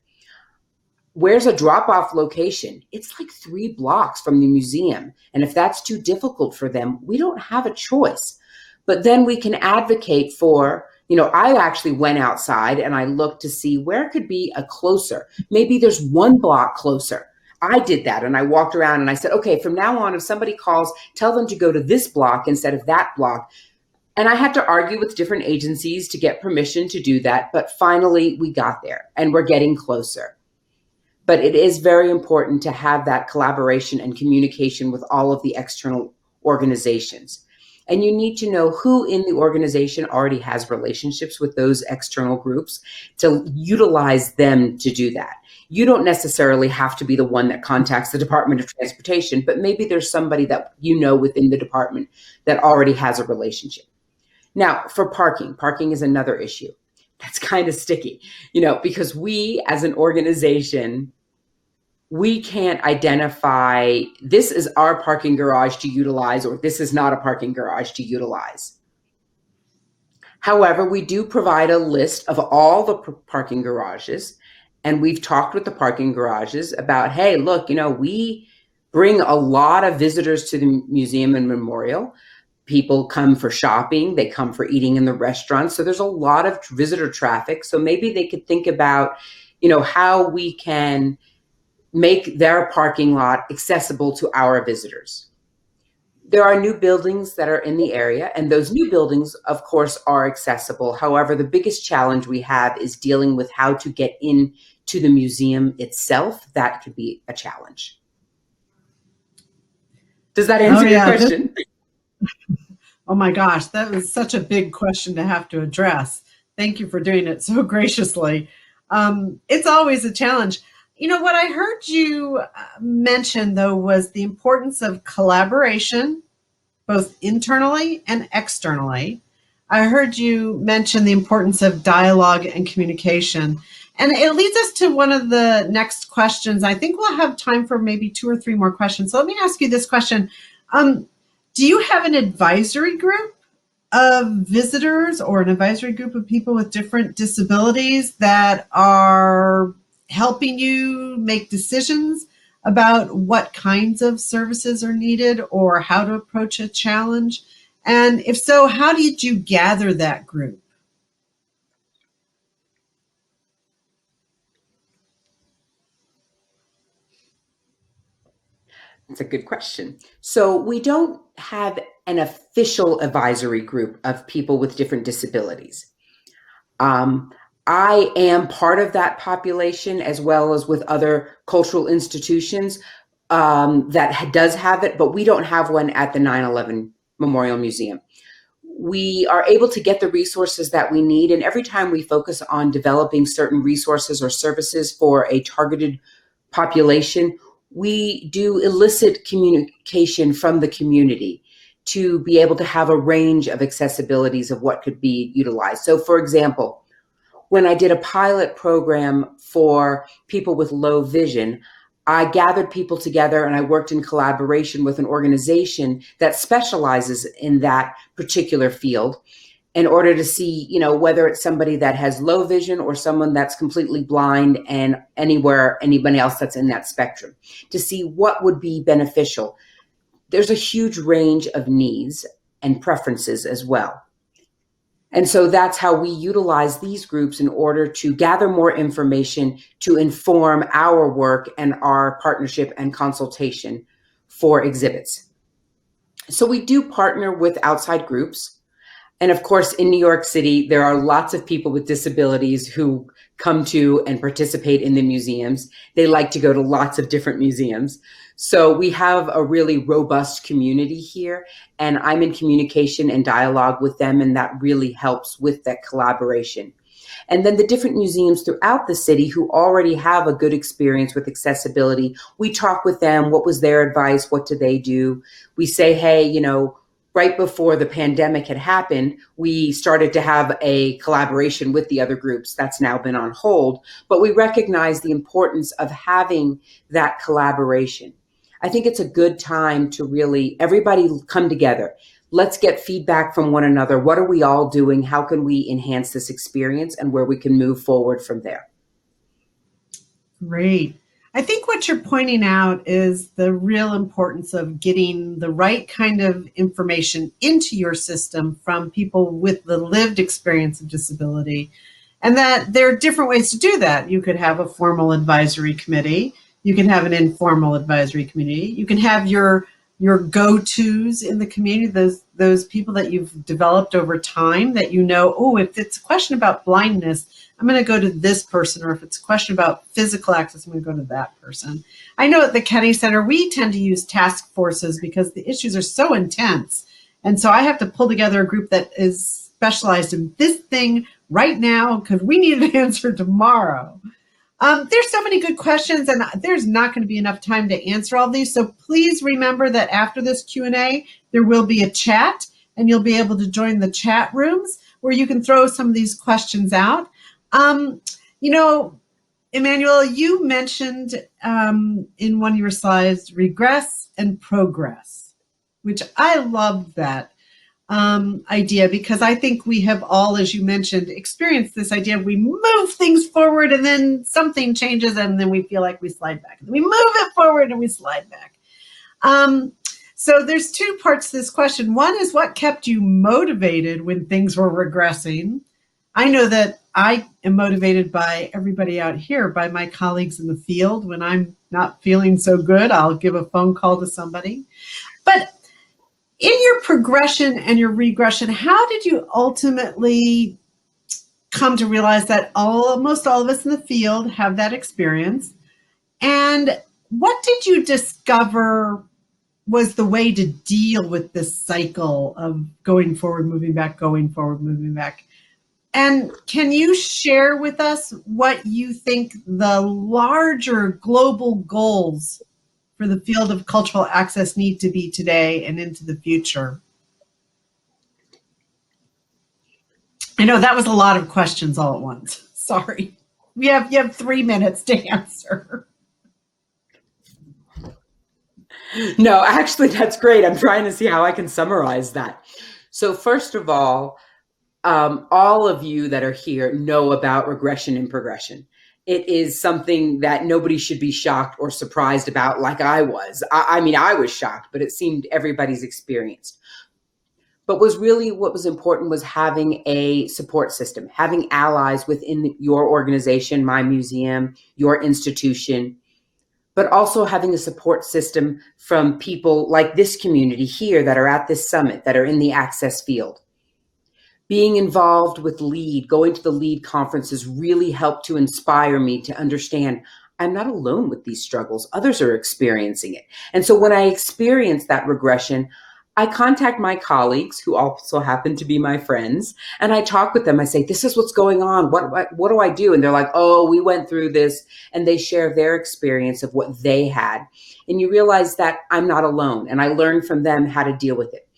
Where's a drop-off location? It's like 3 blocks from the museum. And if that's too difficult for them, we don't have a choice. But then we can advocate for, I actually went outside and I looked to see where could be a closer. Maybe there's 1 block closer. I did that, and I walked around and I said, okay, from now on, if somebody calls, tell them to go to this block instead of that block. And I had to argue with different agencies to get permission to do that. But finally, we got there and we're getting closer. But it is very important to have that collaboration and communication with all of the external organizations. And you need to know who in the organization already has relationships with those external groups to utilize them to do that. You don't necessarily have to be the one that contacts the Department of Transportation, but maybe there's somebody that you know within the department that already has a relationship. Now, for parking is another issue. That's kind of sticky, because we as an organization, we can't identify this is our parking garage to utilize or this is not a parking garage to utilize. However, we do provide a list of all the parking garages, and we've talked with the parking garages about, hey, look, we bring a lot of visitors to the museum and memorial. People come for shopping, they come for eating in the restaurants. So there's a lot of visitor traffic. So maybe they could think about, how we can make their parking lot accessible to our visitors. There are new buildings that are in the area, and those new buildings, of course, are accessible. However, the biggest challenge we have is dealing with how to get into the museum itself. That could be a challenge. Does that answer your question? Oh my gosh, that was such a big question to have to address. Thank you for doing it so graciously. It's always a challenge. What I heard you mention, though, was the importance of collaboration, both internally and externally. I heard you mention the importance of dialogue and communication. And it leads us to one of the next questions. I think we'll have time for maybe 2 or 3 more questions. So let me ask you this question. Do you have an advisory group of visitors or an advisory group of people with different disabilities that are helping you make decisions about what kinds of services are needed or how to approach a challenge? And if so, how did you gather that group? That's a good question. So we don't have an official advisory group of people with different disabilities. I am part of that population, as well as with other cultural institutions that does have it, but we don't have one at the 9/11 Memorial Museum. We are able to get the resources that we need, and every time we focus on developing certain resources or services for a targeted population, we do elicit communication from the community to be able to have a range of accessibilities of what could be utilized. So for example, when I did a pilot program for people with low vision, I gathered people together and I worked in collaboration with an organization that specializes in that particular field in order to see, whether it's somebody that has low vision or someone that's completely blind and anybody else that's in that spectrum, to see what would be beneficial. There's a huge range of needs and preferences as well. And so that's how we utilize these groups in order to gather more information to inform our work and our partnership and consultation for exhibits. So we do partner with outside groups. And of course, in New York City, there are lots of people with disabilities who come to and participate in the museums. They like to go to lots of different museums. So we have a really robust community here, and I'm in communication and dialogue with them, and that really helps with that collaboration. And then the different museums throughout the city who already have a good experience with accessibility, we talk with them. What was their advice? What do they do? We say, hey, right before the pandemic had happened, we started to have a collaboration with the other groups. That's now been on hold, but we recognize the importance of having that collaboration. I think it's a good time to really, everybody come together. Let's get feedback from one another. What are we all doing? How can we enhance this experience and where we can move forward from there? Great. I think what you're pointing out is the real importance of getting the right kind of information into your system from people with the lived experience of disability, and that there are different ways to do that. You could have a formal advisory committee. You can have an informal advisory committee. You can have your go-tos in the community, those people that you've developed over time that if it's a question about blindness, I'm going to go to this person, or if it's a question about physical access, I'm going to go to that person. I know at the Kennedy Center, we tend to use task forces because the issues are so intense. And so I have to pull together a group that is specialized in this thing right now because we need an answer tomorrow. There's so many good questions, and there's not going to be enough time to answer all these. So please remember that after this Q&A, there will be a chat, and you'll be able to join the chat rooms where you can throw some of these questions out. Emmanuel, you mentioned in one of your slides, regress and progress, which I love that idea, because I think we have all, as you mentioned, experienced this idea. We move things forward and then something changes and then we feel like we slide back. We move it forward and we slide back. So there's two parts to this question. One is, what kept you motivated when things were regressing? I know that I am motivated by everybody out here, by my colleagues in the field. When I'm not feeling so good, I'll give a phone call to somebody. But in your progression and your regression, how did you ultimately come to realize that almost all of us in the field have that experience? And what did you discover was the way to deal with this cycle of going forward, moving back, going forward, moving back? And can you share with us what you think the larger global goals for the field of cultural access need to be today and into the future? I know that was a lot of questions all at once. Sorry. You have 3 minutes to answer. No, actually, that's great. I'm trying to see how I can summarize that. So first of all of you that are here know about regression and progression. It is something that nobody should be shocked or surprised about, like I was. I mean, I was shocked, but it seemed everybody's experienced. But what was important was having a support system, having allies within your organization, my museum, your institution, but also having a support system from people like this community here that are at this summit, that are in the access field. Being involved with LEAD, going to the LEAD conferences really helped to inspire me to understand I'm not alone with these struggles. Others are experiencing it. And so when I experience that regression, I contact my colleagues, who also happen to be my friends, and I talk with them. I say, this is what's going on. What do I do? And they're like, oh, we went through this. And they share their experience of what they had. And you realize that I'm not alone. And I learn from them how to deal with it.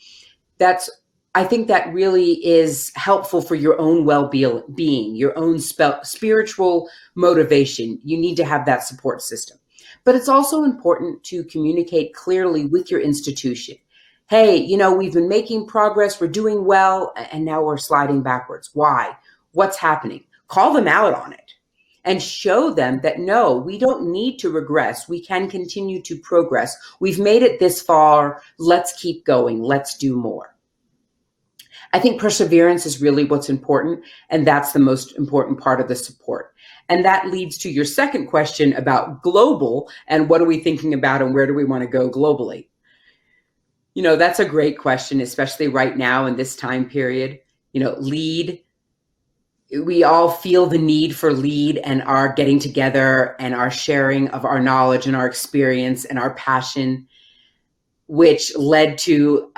I think that really is helpful for your own well-being, your own spiritual motivation. You need to have that support system. But it's also important to communicate clearly with your institution. Hey, we've been making progress, we're doing well, and now we're sliding backwards. Why? What's happening? Call them out on it and show them that, no, we don't need to regress. We can continue to progress. We've made it this far. Let's keep going. Let's do more. I think perseverance is really what's important, and that's the most important part of the support. And that leads to your second question about global and what are we thinking about and where do we want to go globally? That's a great question, especially right now in this time period. LEAD, we all feel the need for LEAD and our getting together and our sharing of our knowledge and our experience and our passion, which led to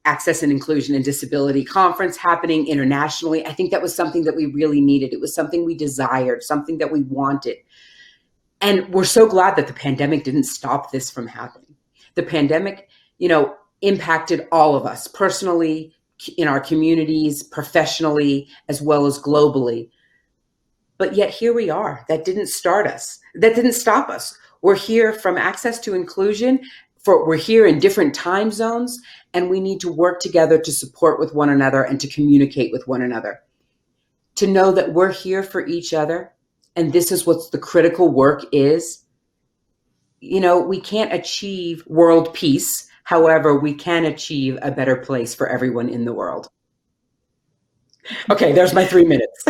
Access and Inclusion and Disability Conference happening internationally. I think that was something that we really needed. It was something we desired, something that we wanted. And we're so glad that the pandemic didn't stop this from happening. The pandemic, impacted all of us personally, in our communities, professionally, as well as globally. But yet here we are. That didn't stop us. We're here from Access to Inclusion. We're here in different time zones, and we need to work together to support with one another and to communicate with one another. To know that we're here for each other, and this is what the critical work is. We can't achieve world peace. However, we can achieve a better place for everyone in the world. Okay, there's my 3 minutes.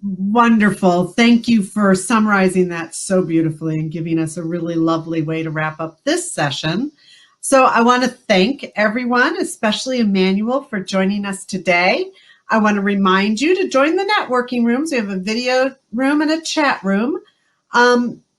Wonderful. Thank you for summarizing that so beautifully and giving us a really lovely way to wrap up this session. So I want to thank everyone, especially Emmanuel, for joining us today. I want to remind you to join the networking rooms. We have a video room and a chat room.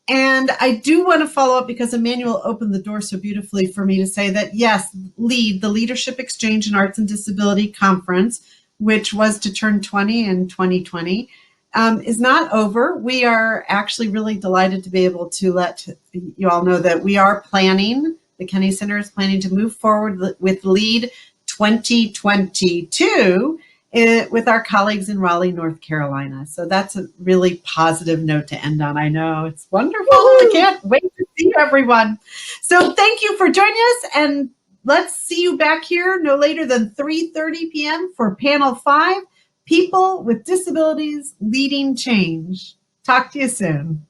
And I do want to follow up because Emmanuel opened the door so beautifully for me to say that, yes, LEAD, the Leadership Exchange in Arts and Disability Conference, which was to turn 20 in 2020, is not over. We are actually really delighted to be able to let you all know that we are planning, the Kennedy Center is planning to move forward with LEAD 2022 with our colleagues in Raleigh, North Carolina. So that's a really positive note to end on. I know, it's wonderful. I can't wait to see everyone. So thank you for joining us, and let's see you back here no later than 3:30 p.m. for panel 5, People with Disabilities Leading Change. Talk to you soon.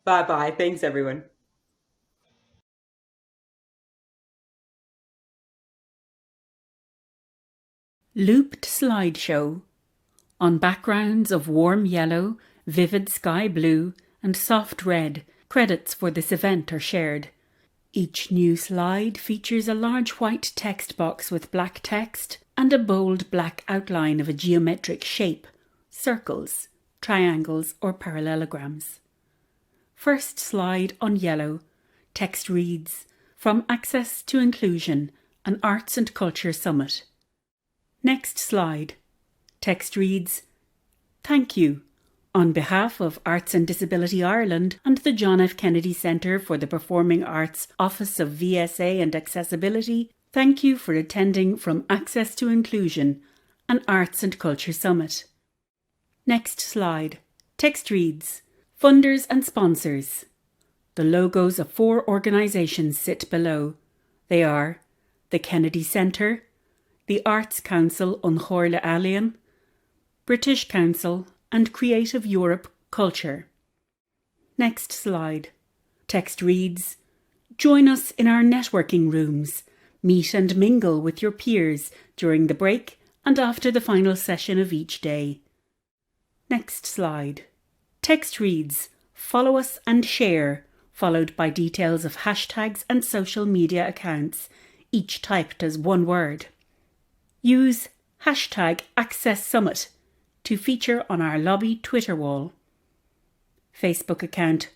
Bye-bye. Thanks, everyone. Looped slideshow. On backgrounds of warm yellow, vivid sky blue, and soft red, credits for this event are shared. Each new slide features a large white text box with black text and a bold black outline of a geometric shape, circles, triangles, or parallelograms. First slide on yellow, text reads, "From Access to Inclusion, an Arts and Culture Summit." Next slide, text reads, "Thank you. On behalf of Arts and Disability Ireland and the John F. Kennedy Centre for the Performing Arts Office of VSA and Accessibility, thank you for attending From Access to Inclusion, an Arts and Culture Summit." Next slide, text reads, "Funders and sponsors." The logos of 4 organisations sit below. They are the Kennedy Centre, the Arts Council An Chomhairle Ealaíon, British Council, and Creative Europe Culture. Next slide. Text reads, "Join us in our networking rooms. Meet and mingle with your peers during the break and after the final session of each day." Next slide. Text reads, "Follow us and share," followed by details of hashtags and social media accounts, each typed as one word. Use hashtag #AccessSummit to feature on our lobby Twitter wall. Facebook account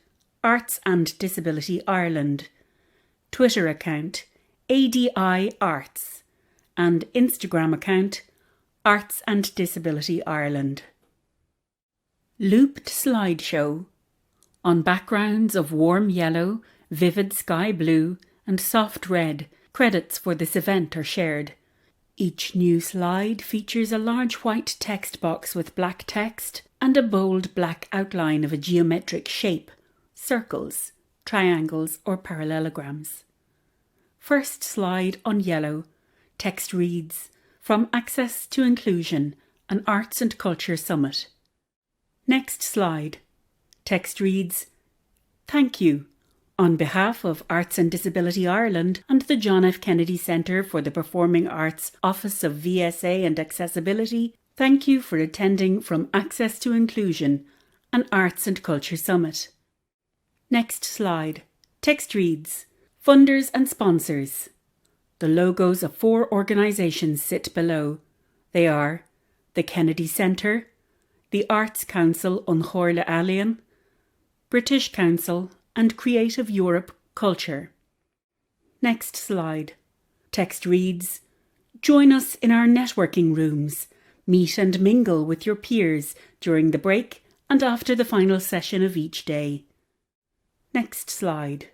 Arts and Disability Ireland, Twitter account ADI Arts, and Instagram account Arts and Disability Ireland. Looped slideshow. On backgrounds of warm yellow, vivid sky blue, and soft red, credits for this event are shared. Each new slide features a large white text box with black text and a bold black outline of a geometric shape, circles, triangles, or parallelograms. First slide on yellow, text reads, "From Access to Inclusion, an Arts and Culture Summit." Next slide, text reads, "Thank you. On behalf of Arts and Disability Ireland and the John F. Kennedy Centre for the Performing Arts Office of VSA and Accessibility, thank you for attending From Access to Inclusion, an Arts and Culture Summit." Next slide. Text reads, "Funders and sponsors." The logos of 4 organisations sit below. They are the Kennedy Centre, the Arts Council An Chomhairle Ealaíon, British Council, and Creative Europe Culture. Next slide. Text reads, "Join us in our networking rooms. Meet and mingle with your peers during the break and after the final session of each day." Next slide.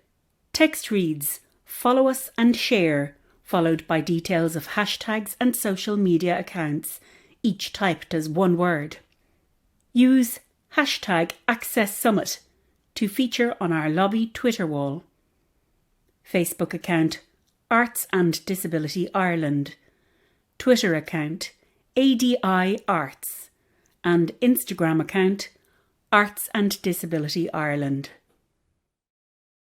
Text reads, "Follow us and share," followed by details of hashtags and social media accounts, each typed as one word. Use hashtag #AccessSummit to feature on our lobby Twitter wall. Facebook account Arts and Disability Ireland, Twitter account ADI Arts, and Instagram account Arts and Disability Ireland.